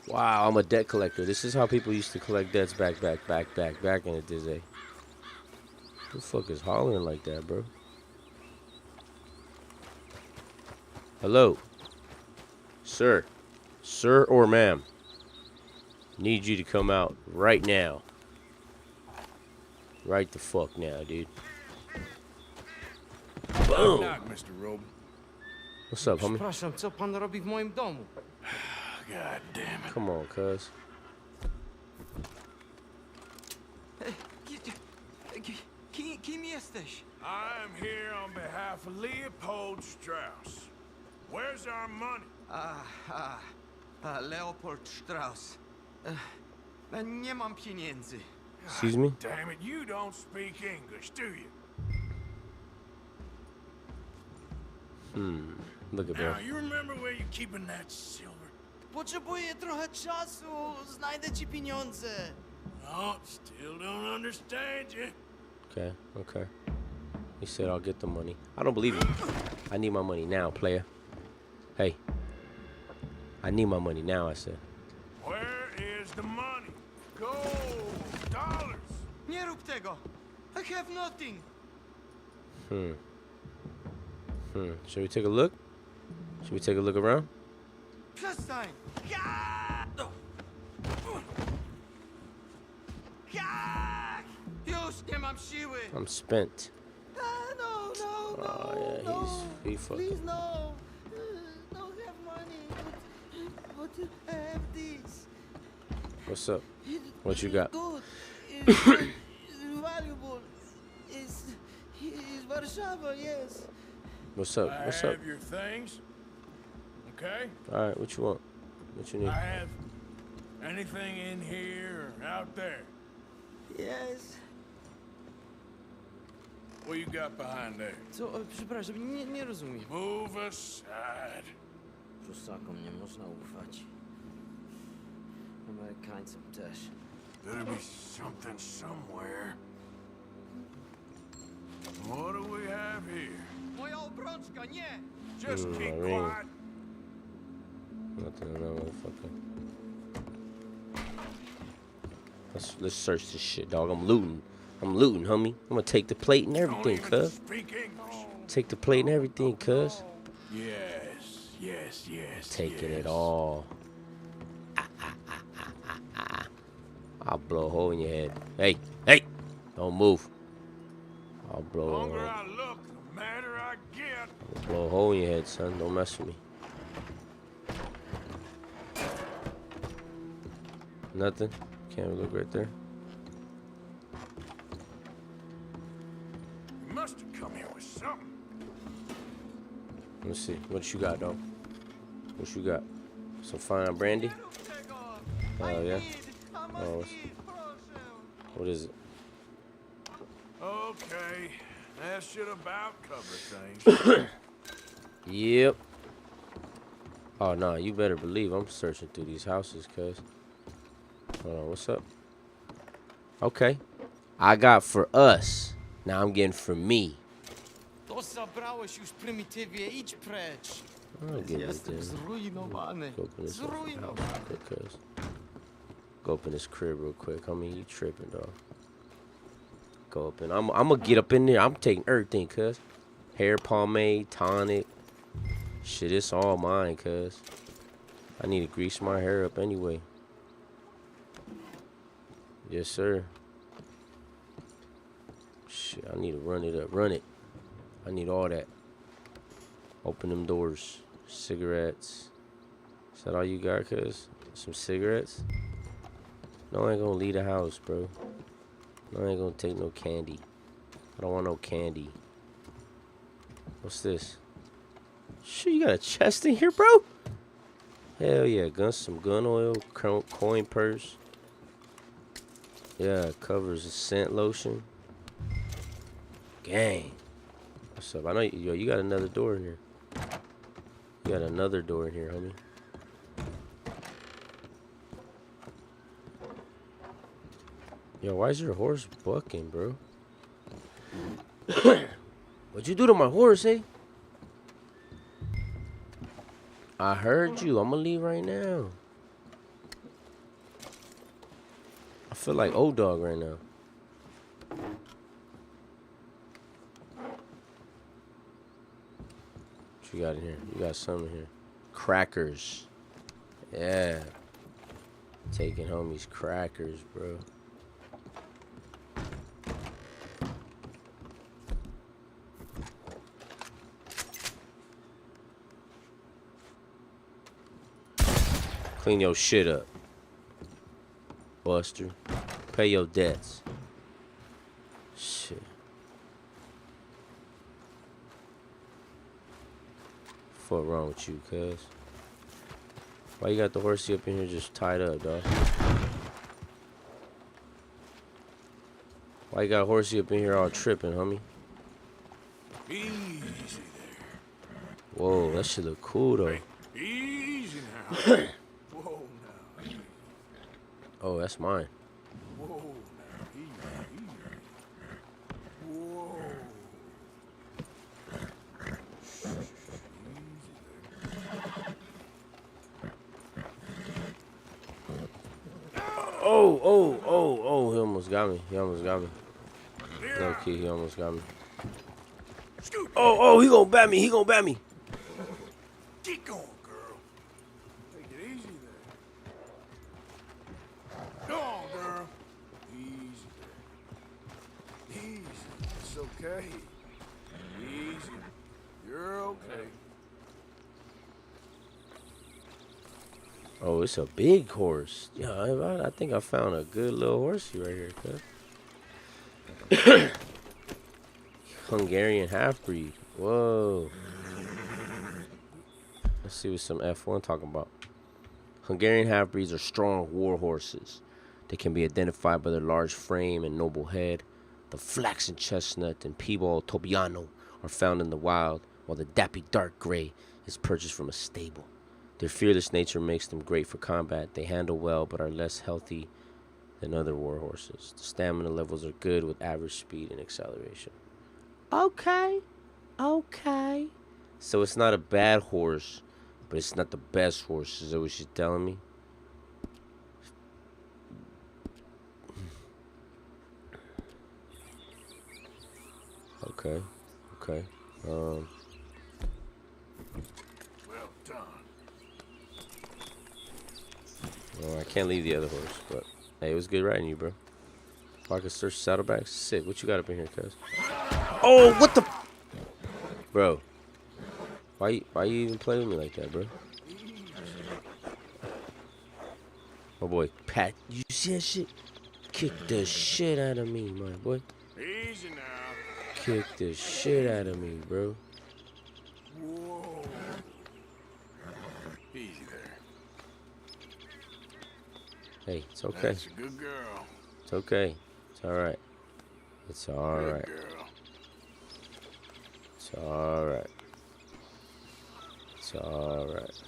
Wow, I'm a debt collector. This is how people used to collect debts back in the day. Who the fuck is hollering like that, bro? Hello? Sir or ma'am. Need you to come out right now. Right the fuck now, dude. Boom! Knock, Mr. Robe. What's up, homie? Przepraszam, co pan robi w moim domu? God damn it. Come on, cuz. Kim jesteś? I'm here on behalf of Leopold Strauss. Where's our money? Leopold Strauss. Nie mam pieniędzy. Excuse me? Damn it, you don't speak English, do you? Look at that. Now, you remember where you're keeping that silver? Potrzebuję trochę czasu. Znajdę ci pieniądze. No, still don't understand you. Okay. He said I'll get the money. I don't believe him. I need my money now, player. Hey. I need my money now, I said. Where is the money? Gold, dollars. Nie rób tego. I have nothing. Should we take a look? Should we take a look around? Przestań. Już nie mam siły. I'm spent. No, Oh yeah, he fucking. Please, no. Don't have money. But I have this. What's up? What you got? Good. It's valuable. It's Warszawa, yes. What's up? I What's up? have your things. Okay? All right, what you want? What you need? I have Anything in here or out there? Yes. What you got behind there? Co? Przepraszam, nie rozumiem. Move aside. Prusakom nie można ufać. Amerykańcom też. Better be something somewhere. What do we have here? Moja obrączka, nie! Just keep ring. quiet. Nothing in that motherfucker. Let's search this shit, dog. I'm looting, homie. I'm gonna take the plate and everything, cuz. Take the plate and everything, cuz. Yes. Taking it all. I'll blow a hole in your head. Hey! Don't move. I'll blow The longer I look, the madder I get. I'll blow a hole in your head, son. Don't mess with me. Nothing. Can't look right there. You must have come here with something. Let's see. What you got, dog? What you got? Some fine brandy? Oh, yeah? Oh, what is it? Okay, that should about cover things. Yep. Oh, no, you better believe I'm searching through these houses, cuz. Hold on, what's up? Okay. I got for us. Now I'm getting for me. To zabrałeś już prymitywie, idź precz. I'll get it Jestem there. zrujnowany. Go open this Zrujnowany. house real quick, cuz. Go open this crib real quick. I mean, you tripping, dog. Go open. I'm gonna get up in there. I'm taking everything, cuz. Hair pomade, tonic. Shit, it's all mine, cuz. I need to grease my hair up anyway. Yes, sir. Shit, I need to run it up. Run it. I need all that. Open them doors. Cigarettes. Is that all you got, cuz? Some cigarettes? No, I ain't gonna leave the house, bro. No, I ain't gonna take no candy. I don't want no candy. What's this? Shit, you got a chest in here, bro? Hell yeah, some gun oil, coin purse. Yeah, covers a scent lotion. Gang. What's up? I know you got another door in here. You got another door in here, homie. Yo, why is your horse bucking, bro? What'd you do to my horse, eh? I heard you. I'm gonna leave right now. I feel like old dog right now. What you got in here? You got something in here. Crackers. Yeah. Taking homies crackers, bro. Clean your shit up, Buster. Pay your debts. Shit. What's wrong with you, cuz? Why you got the horsey up in here just tied up, dog? Why you got a horsey up in here all tripping, homie? Easy there. Whoa, that shit look cool, though. Easy now. Whoa, now. Oh, that's mine. Whoa, now. Easy. Whoa. Oh, he almost got me. No key, he almost got me. Oh, he gonna bat me. Get going, girl. Take it easy there. Go on, girl. Easy there. Easy. It's okay. Easy. You're okay. Oh, it's a big horse. Yeah, I think I found a good little horsey right here, cuz. Hungarian half-breed. Whoa. Let's see what some F1 talking about. Hungarian half-breeds are strong war horses. They can be identified by their large frame and noble head. The flaxen chestnut and piebald Tobiano are found in the wild, while the dappy dark gray is purchased from a stable. Their fearless nature makes them great for combat. They handle well, but are less healthy than other war horses. The stamina levels are good with average speed and acceleration. Okay. So it's not a bad horse, but it's not the best horse. Is that what she's telling me? Okay. Well done. Well, I can't leave the other horse, but hey, it was good riding you, bro. If I could search saddlebags, sick. What you got up in here, cuz? Oh, what the? Bro, why you even play with me like that, bro? Oh boy, Pat, you see that shit? Kick the shit out of me, my boy. Easy now. Kick the shit out of me, bro. Whoa. Easy there. Hey, it's okay. That's a good girl. It's okay. It's alright. It's alright. It's alright. It's alright.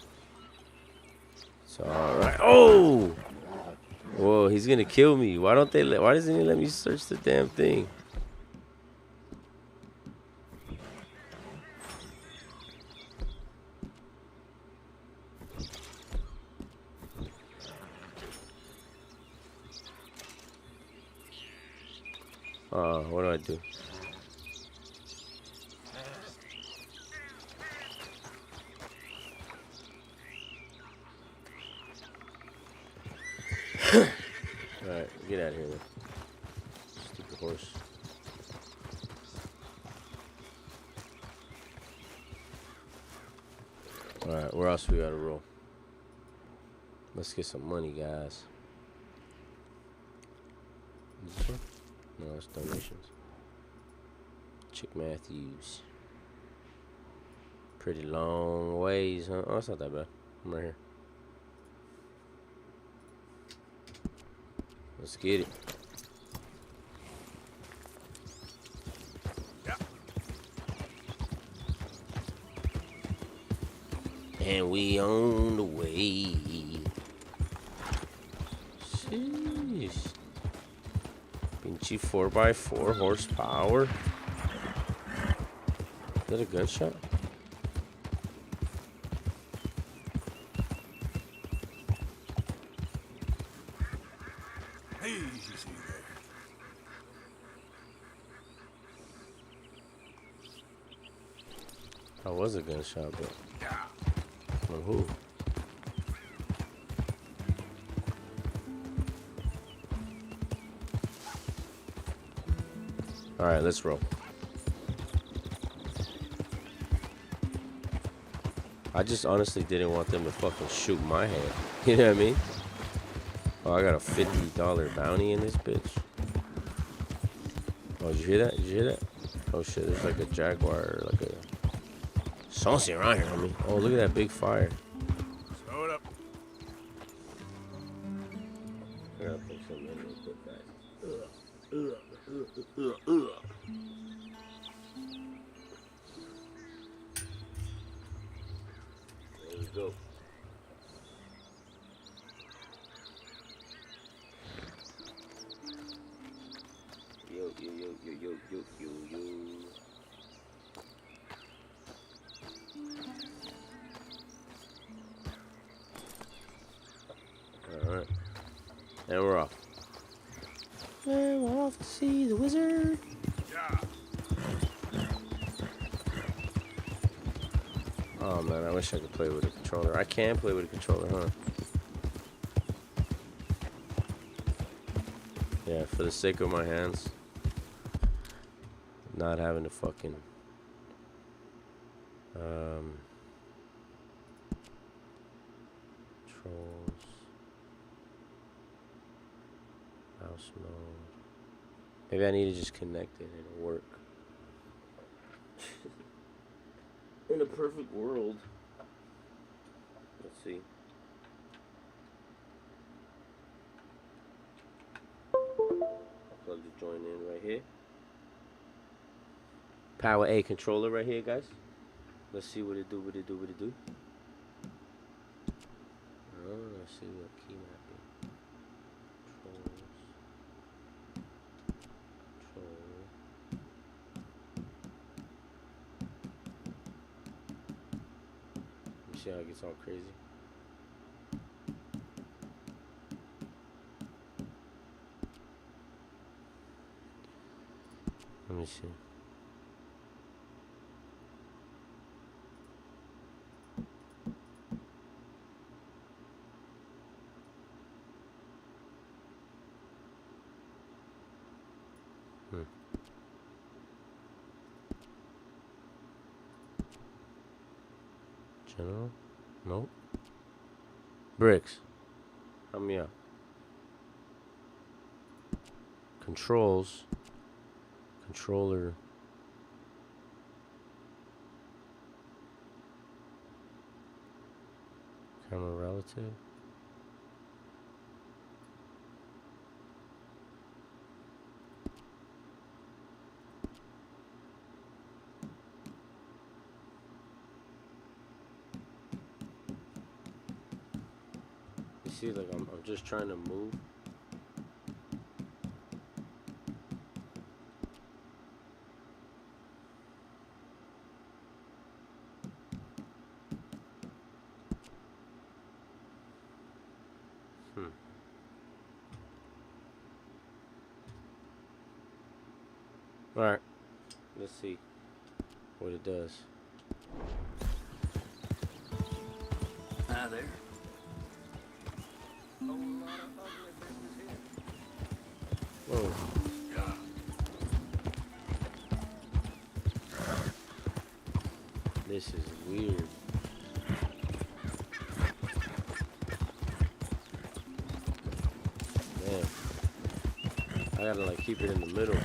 It's alright. Oh! Whoa, he's gonna kill me. Why doesn't he let me search the damn thing? What do I do? Alright, get out of here then. Stupid horse. Alright, where else we gotta roll? Let's get some money, guys. This one? No, it's donations. Chick Matthews. Pretty long ways, huh? Oh, it's not that bad. I'm right here. Let's get it. Yeah. And we on the way. Sheesh. Pinchy 4x4 horsepower. Is that a gunshot? Easy there. That was a gunshot, but on who? All right, let's roll. I just honestly didn't want them to fucking shoot my head. You know what I mean? Oh, I got a $50 bounty in this bitch. Oh, did you hear that? Did you hear that? Oh shit, there's like a jaguar or like a something around here, homie. Oh, look at that big fire. Slow it up. I gotta put something in real quick, guys. There we go. Yo. Alright. And we're off. And we're off to see the wizard. Yeah. Oh man, I wish I could play with a controller. I can play with a controller, huh? Yeah, for the sake of my hands. Not having to fucking controls, mouse mode. Maybe I need to just connect it and it'll work. In a perfect world. Let's see. Plug the joint in right here. Power A controller right here, guys. Let's see what it do. What it do. Oh, let's see what key mapping. Control. You see how it gets all crazy? Let me see. General? Nope. Bricks. Help me out. Controls. Controller. Camera relative. You see, like I'm just trying to move. Alright, let's see what it does. Hi there. Whoa. This is weird. Man. I gotta like keep it in the middle.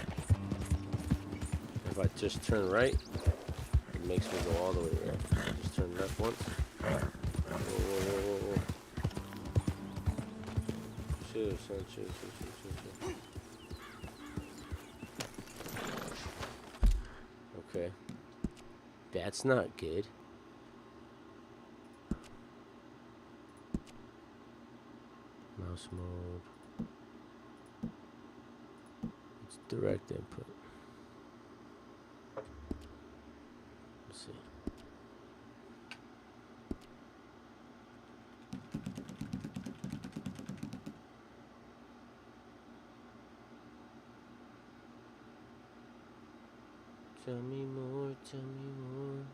If I just turn right, it makes me go all the way right. Just turn left once. Whoa. Chill, son, chill. Okay. That's not good. Mouse mode. It's direct input. Let's see. Tell me more, tell me more.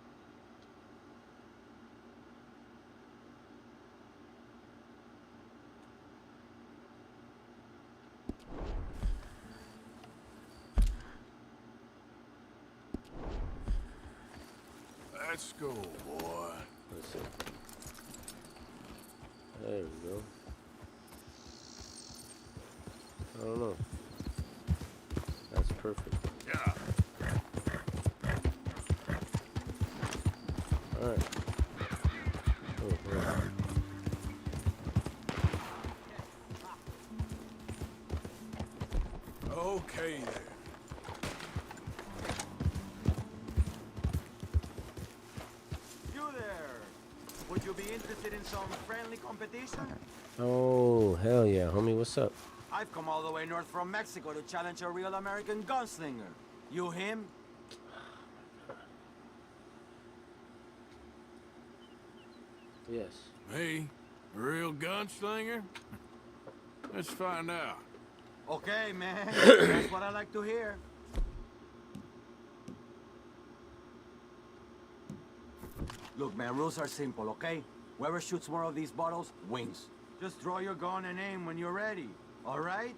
Let's go, boy. Let's see. There we go. I don't know. That's perfect. Yeah. Alright. Okay then. You there. Would you be interested in some friendly competition? Oh, hell yeah, homie. What's up? I've come all the way north from Mexico to challenge a real American gunslinger. You him? Yes. Me? A real gunslinger? Let's find out. Okay, man. That's what I like to hear. Look, man, rules are simple, okay? Whoever shoots more of these bottles wins. Just draw your gun and aim when you're ready, all right?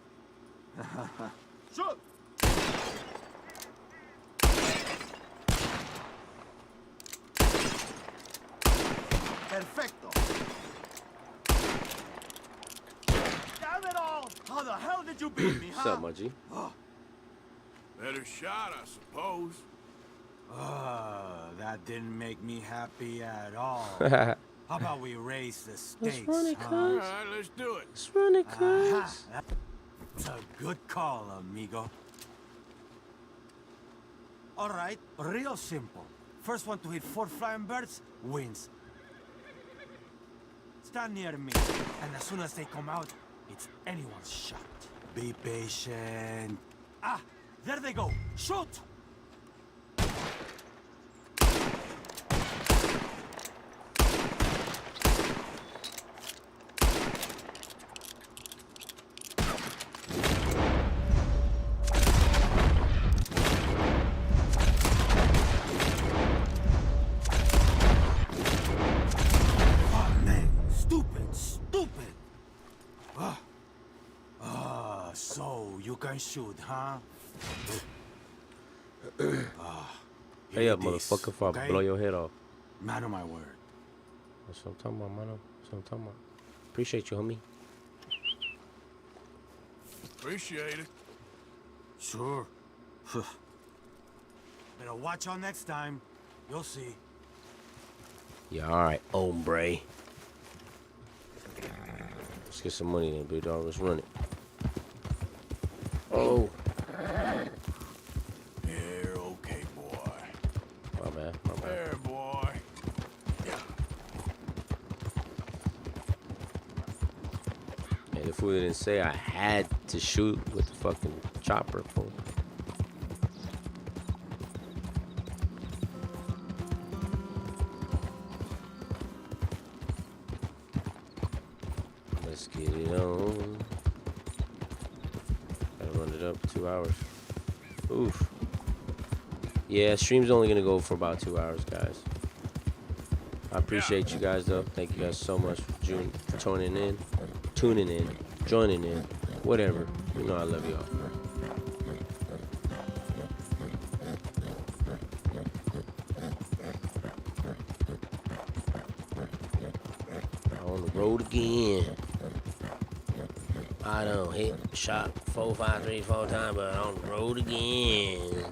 Shoot! Perfecto. Damn it all! How the hell did you beat me, huh? What's up, my G? Better shot, I suppose. That didn't make me happy at all. How about we raise the stakes, Let's run it, huh? cuz. All right, let's do it. Let's run it, cuz. That's a good call, amigo. All right, real simple. First one to hit 4 flying birds wins. Stand near me, and as soon as they come out, it's anyone's shot. Be patient. Ah, there they go. Shoot! Shoot, huh? Hey up, motherfucker, before I blow your head off. Man of my word. That's what I'm talking about, man. That's what I'm talking about. Appreciate you, homie. Appreciate it. Sure. Better watch out next time. You'll see. Yeah, alright, hombre. Let's get some money then, big dog. Let's run it. Oh. You're okay, boy. My bad, my bad. There, boy. Yeah, the fool didn't say I had to shoot with the fucking chopper, fool. Let's get it on. 2 hours. Oof. Yeah, stream's only gonna go for about 2 hours, guys. I appreciate you guys though. Thank you guys so much for tuning in, joining in, whatever. You know I love y'all. On the road again. I done hit shot 4, 5, 3, 4 times, but on the road again.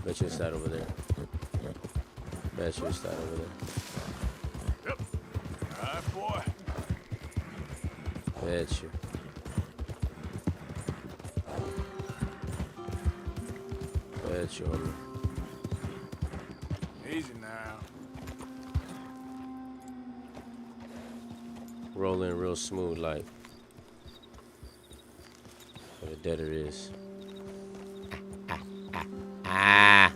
Bet you it's that over there. Bet you it's that over there. Yep. All right, boy. Bet you. Bet you, homie. Easy now. Rolling real smooth like. The deader is. Ah.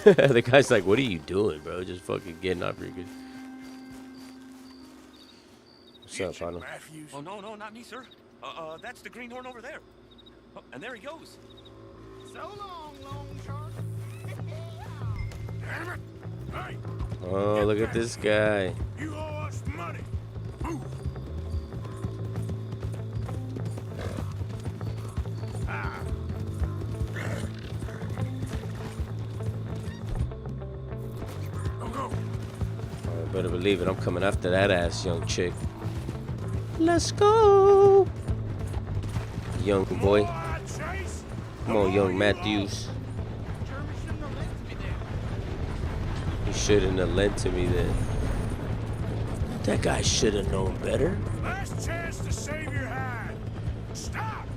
The guy's like, what are you doing, bro? Just fucking getting up here. What's up, partner? Oh, no, not me, sir. That's the greenhorn over there. Oh, and there he goes. So long, long shark. Damn it! Hey! Oh, look at this guy. You owe us money. Move. Ah. Better believe it, I'm coming after that ass young chick. Let's go, young boy. Come on, young Matthews. You shouldn't have lent to me then. That guy should have known better. Last chance to save your hide. Stop.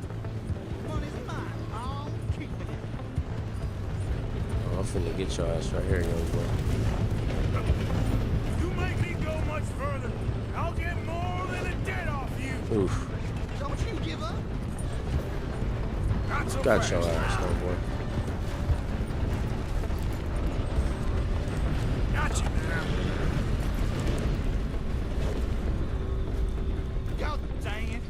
Money's mine. I'll keep it. Oh, I'm finna get your ass right here, young boy. Further, I'll get more than a debt off you. Oof. Don't you give up? Not so Got fast. your ass, homeboy. Got you now. God dang it.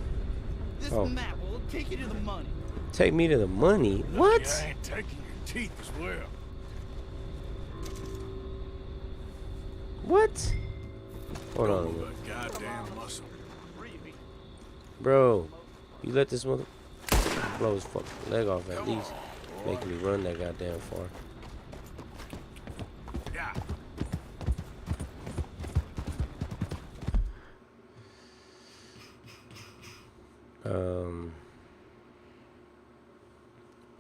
This Oh. map will take you to the money. Take me to the money? What? I ain't taking your teeth as well. What? Hold on a minute. Goddamn muscle. Bro, you let this mother blow his fucking leg off at least. Making me run that goddamn far. Yeah. Oh,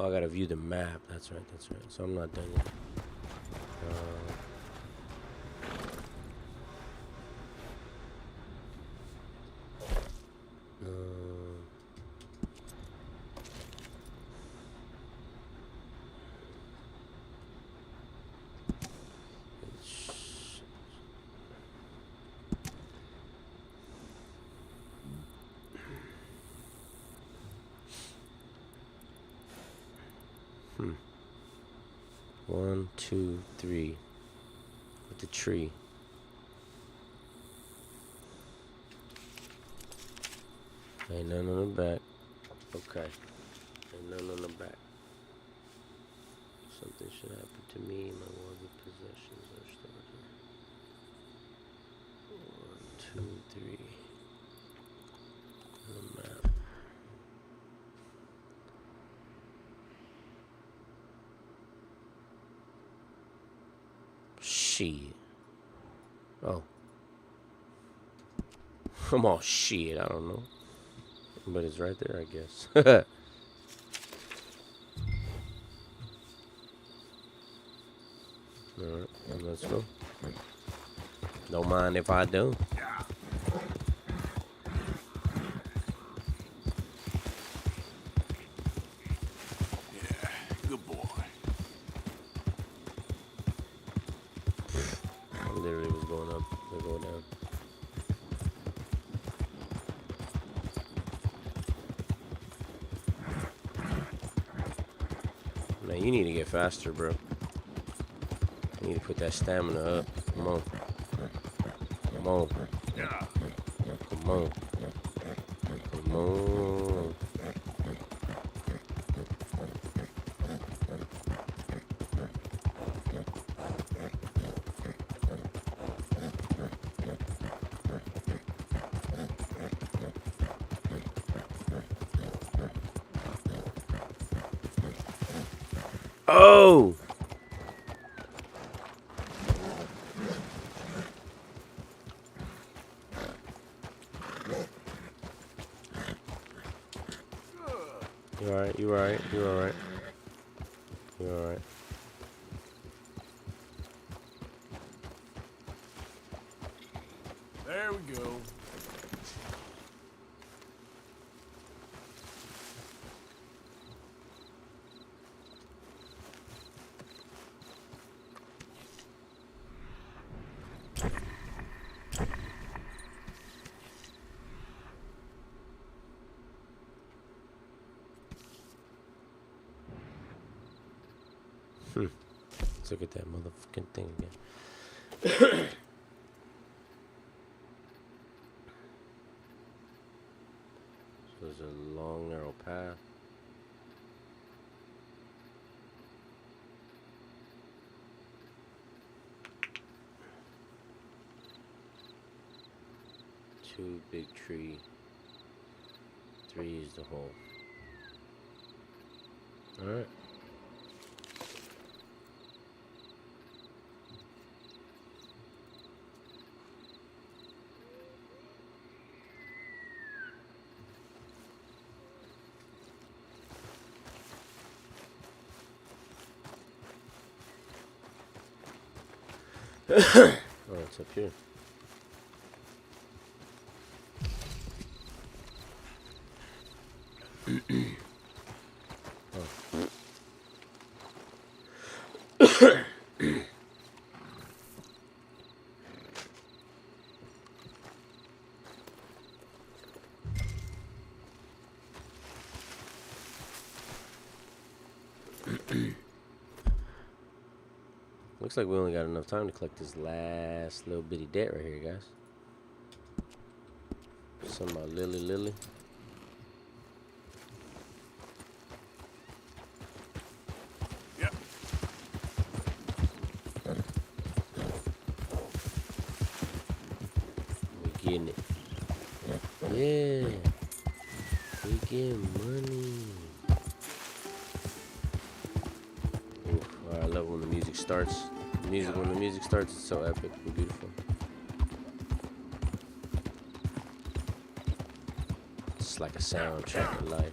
I gotta view the map. That's right. That's right. So I'm not done yet. One, two, three. With the tree. Ain't none on the back. Okay. Ain't none on the back. Something should happen to me. My worldly possessions are stored here. 1, 2, 3. On the map. Shit. Oh. I'm all shit. I don't know. But it's right there, I guess. Alright, let's go. Don't mind if I do. Yeah, good boy. I literally was going up. They're going down. Man, you need to get faster, bro. You need to put that stamina up. Come on. Come on. Come on. Come on. Oh! You alright? You alright? You alright? You alright? There we go. Let's look at that motherfucking thing again. So there's a long, narrow path. Two big tree. 3 is the hole. All right. Oh, it's up here. Looks like we only got enough time to collect this last little bitty debt right here, guys. Something about Lily. Yep. We getting it. Yeah. We getting money. Oof. Alright, I love when the music starts. Music, when the music starts, it's so epic and beautiful. It's like a soundtrack of life.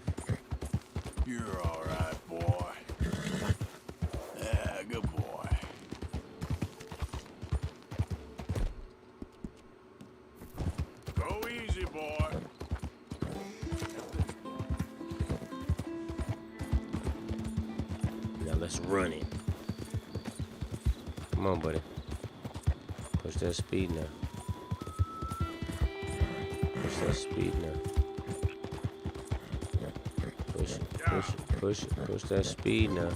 You're all right, boy. Yeah, good boy. Go easy, boy. Now let's run it. Come on, buddy. Push that speed now. Push that speed now. Push it, push it, push it, push that speed now.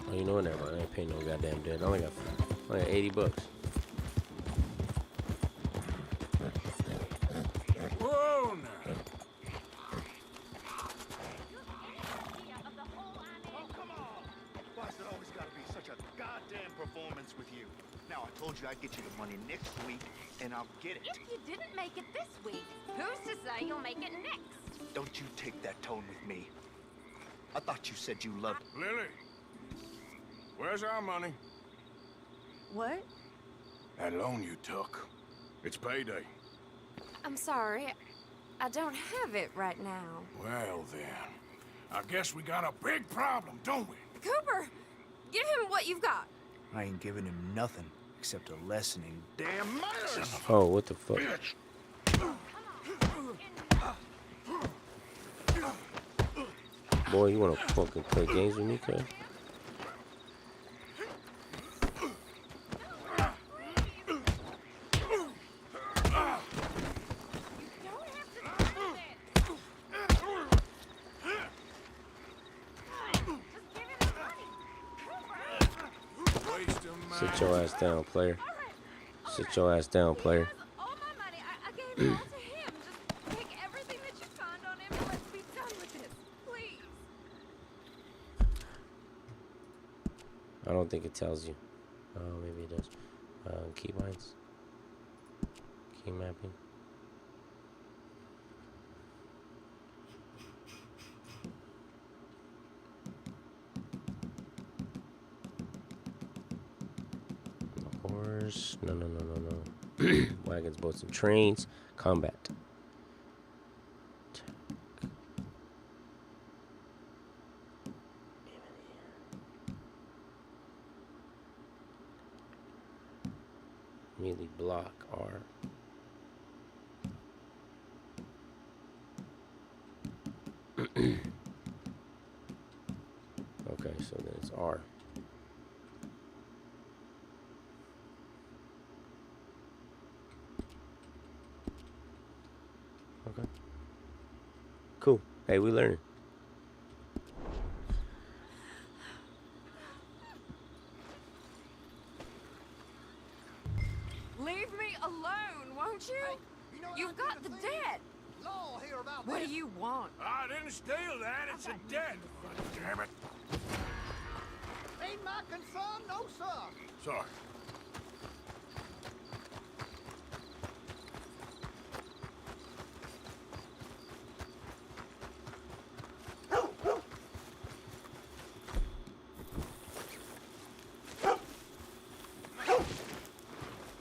Oh, you know what? Never mind. I ain't paying no goddamn debt. I only got $80. Whoa, now. Why's it always got to be such a goddamn performance with you? Now, I told you I'd get you the money next week, and I'll get it. If you didn't make it this week, who's to say you'll make it next? Don't you take that tone with me. I thought you said you loved... Lily, where's our money? What? That loan you took. It's payday. I'm sorry. I don't have it right now. Well, then. I guess we got a big problem, don't we? Cooper, give him what you've got. I ain't giving him nothing except a lesson in damn manners. Oh, what the fuck? Boy, you wanna fucking play games with me, cuz? Sit your ass down, player. Sit your ass down, player. All my money, I gave it all to him. Just take everything that you found on him and let's be done with this, please. I don't think it tells you. Oh, maybe it does. Keybinds. Key mapping. Horse. No. Wagons, boats, and trains. Combat. Immediately block R. Okay, so then it's R. Okay. Cool. Hey, we learning. Leave me alone, won't you? You've got the debt. What do you want? I didn't steal that. It's a debt. Damn it. Ain't my concern, no, sir. Sorry.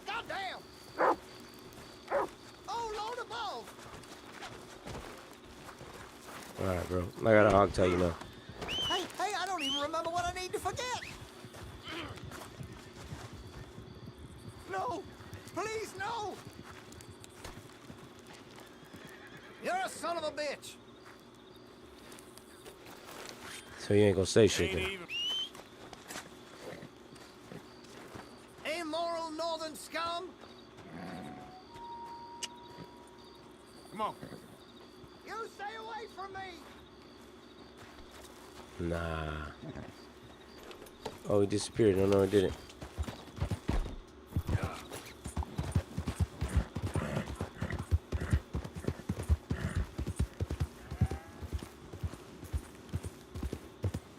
Goddamn! Oh, Lord above! Alright, bro. I got a hog tail, you know. Hey, I don't even remember what I need to forget. No! Please, no! You're a son of a bitch. So you ain't gonna say shit then. Amoral northern scum. Come on. You stay away from me. Nah. Oh, he disappeared. No, it didn't.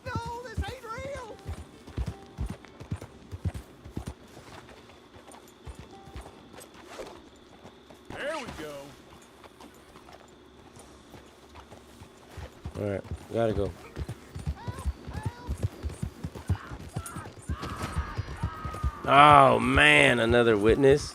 No, this ain't real. go. All right, gotta go. Oh man, another witness.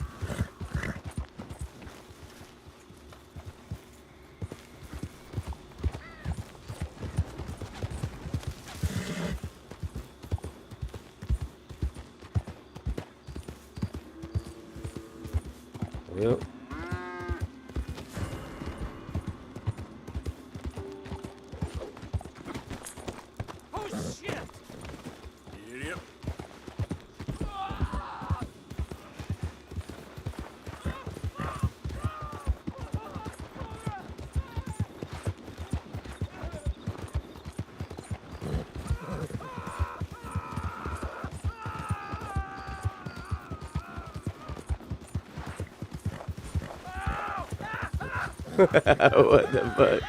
Yep. Oh shit! Yep. What the fuck?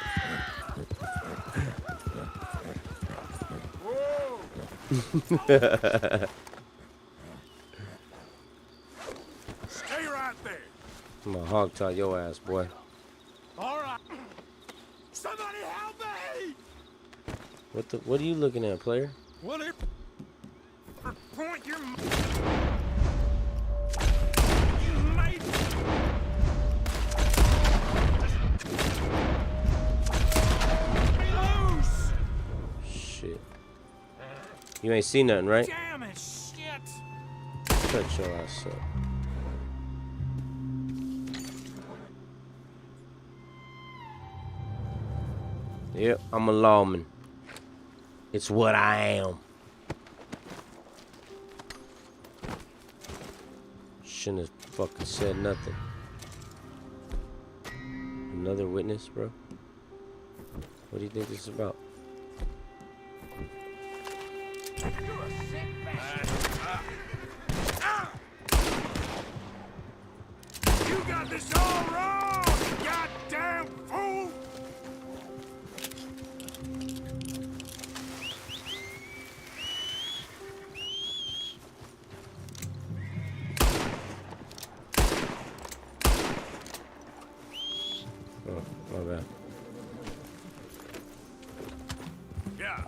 Stay right there. I'm gonna hog tie your ass, boy. All right. Somebody help me! What are you looking at, player? What if... Point your... You made... Loose! Shit. You ain't seen nothing, right? Damn it, shit! Shut your ass up. Yep, I'm a lawman. It's what I am. Shouldn't have fucking said nothing. Another witness, bro? What do you think this is about? You got this all wrong, you goddamn fool! Oh, my bad. Yeah.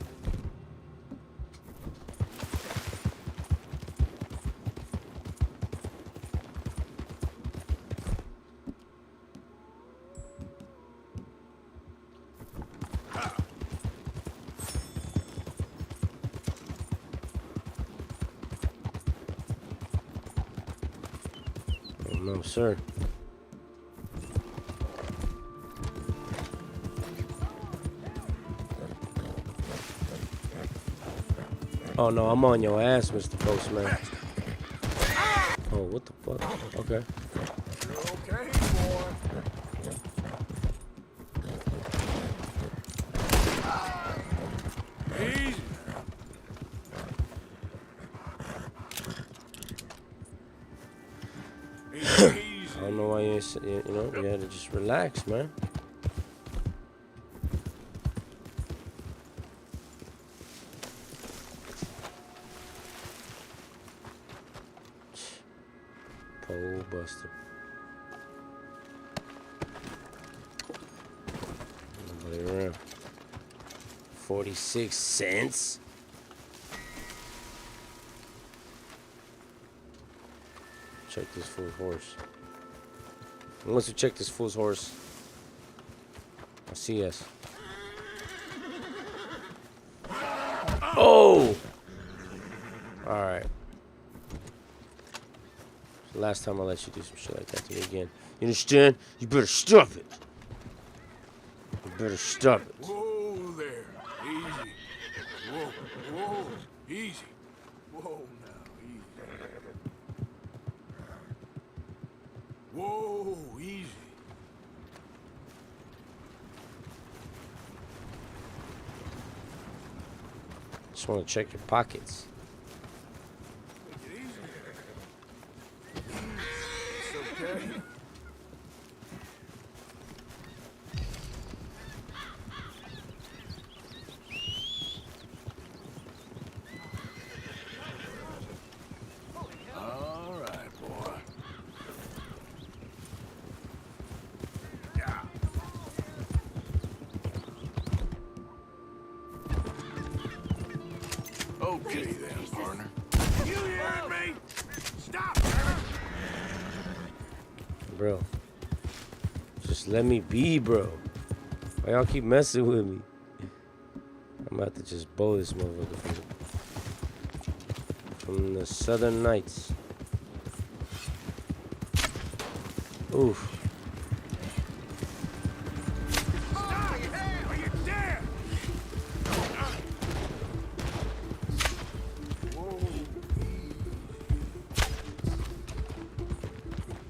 Oh, no, sir. Oh no, I'm on your ass, Mr. Postman. Oh, what the fuck? Okay. Okay, boy. Easy. I don't know why you ain't, you know, you had to just relax, man. Pole buster. Nobody around. 46 cents. Check this fool's horse. Once we check this fool's horse, I see us. Oh! Alright. Last time I let you do some shit like that to me again. You understand? You better stop it. You better stop it. Whoa there. Easy. Whoa, whoa. Easy. Whoa now. Easy. Whoa, easy. Just want to check your pockets. Take it easy. It's okay. All right, boy. Okay then, partner. You hearing me? Stop, Germain! Bro. Just let me be, bro. Why y'all keep messing with me? I'm about to just bow this motherfucker from the Southern Nights. Oof. Stop! Are you there?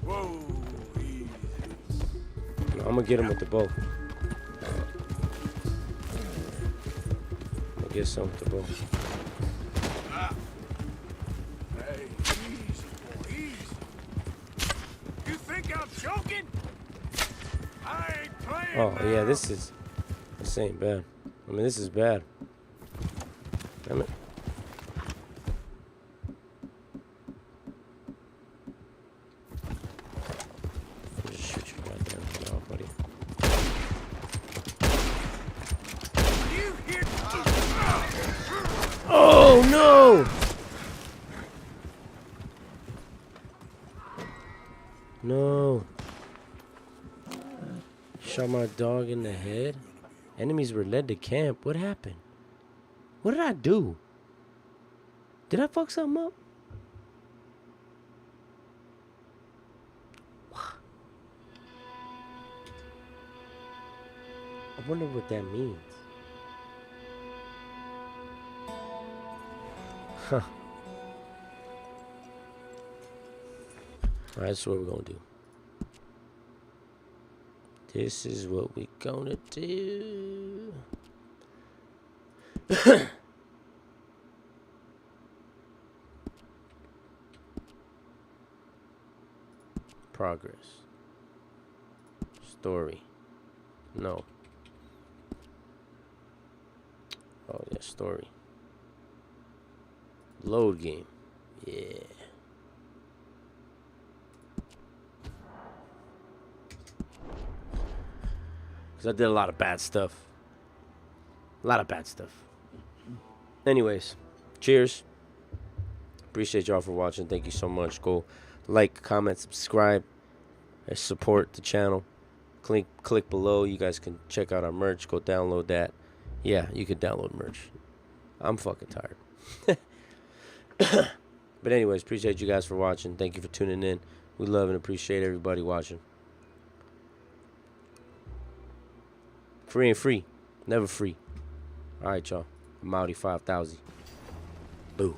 Whoa. Easy. No, I'm gonna get him with the bow. I'm gonna get some with the bow. Hey, easy, boy, easy. You think I'm joking? I ain't playing Oh now. yeah, this ain't bad. I mean, this is bad. Damn it. I'll just shoot you right there now, buddy. You hear? Oh no! No. Shot my dog in the head. Enemies were led to camp. What happened? What did I do? Did I fuck something up? I wonder what that means. Huh. Alright, that's what we're gonna do. This is what we're gonna do. Progress. Story. No. Oh yeah, story. Load game. Yeah. Because I did a lot of bad stuff. A lot of bad stuff. Anyways, cheers. Appreciate y'all for watching. Thank you so much. Go like, comment, subscribe, and support the channel. Click below. You guys can check out our merch. Go download that. Yeah, you can download merch. I'm fucking tired. But anyways, appreciate you guys for watching. Thank you for tuning in. We love and appreciate everybody watching. Free and free. Never free. All right, y'all. I'm Audi 5000. Boo.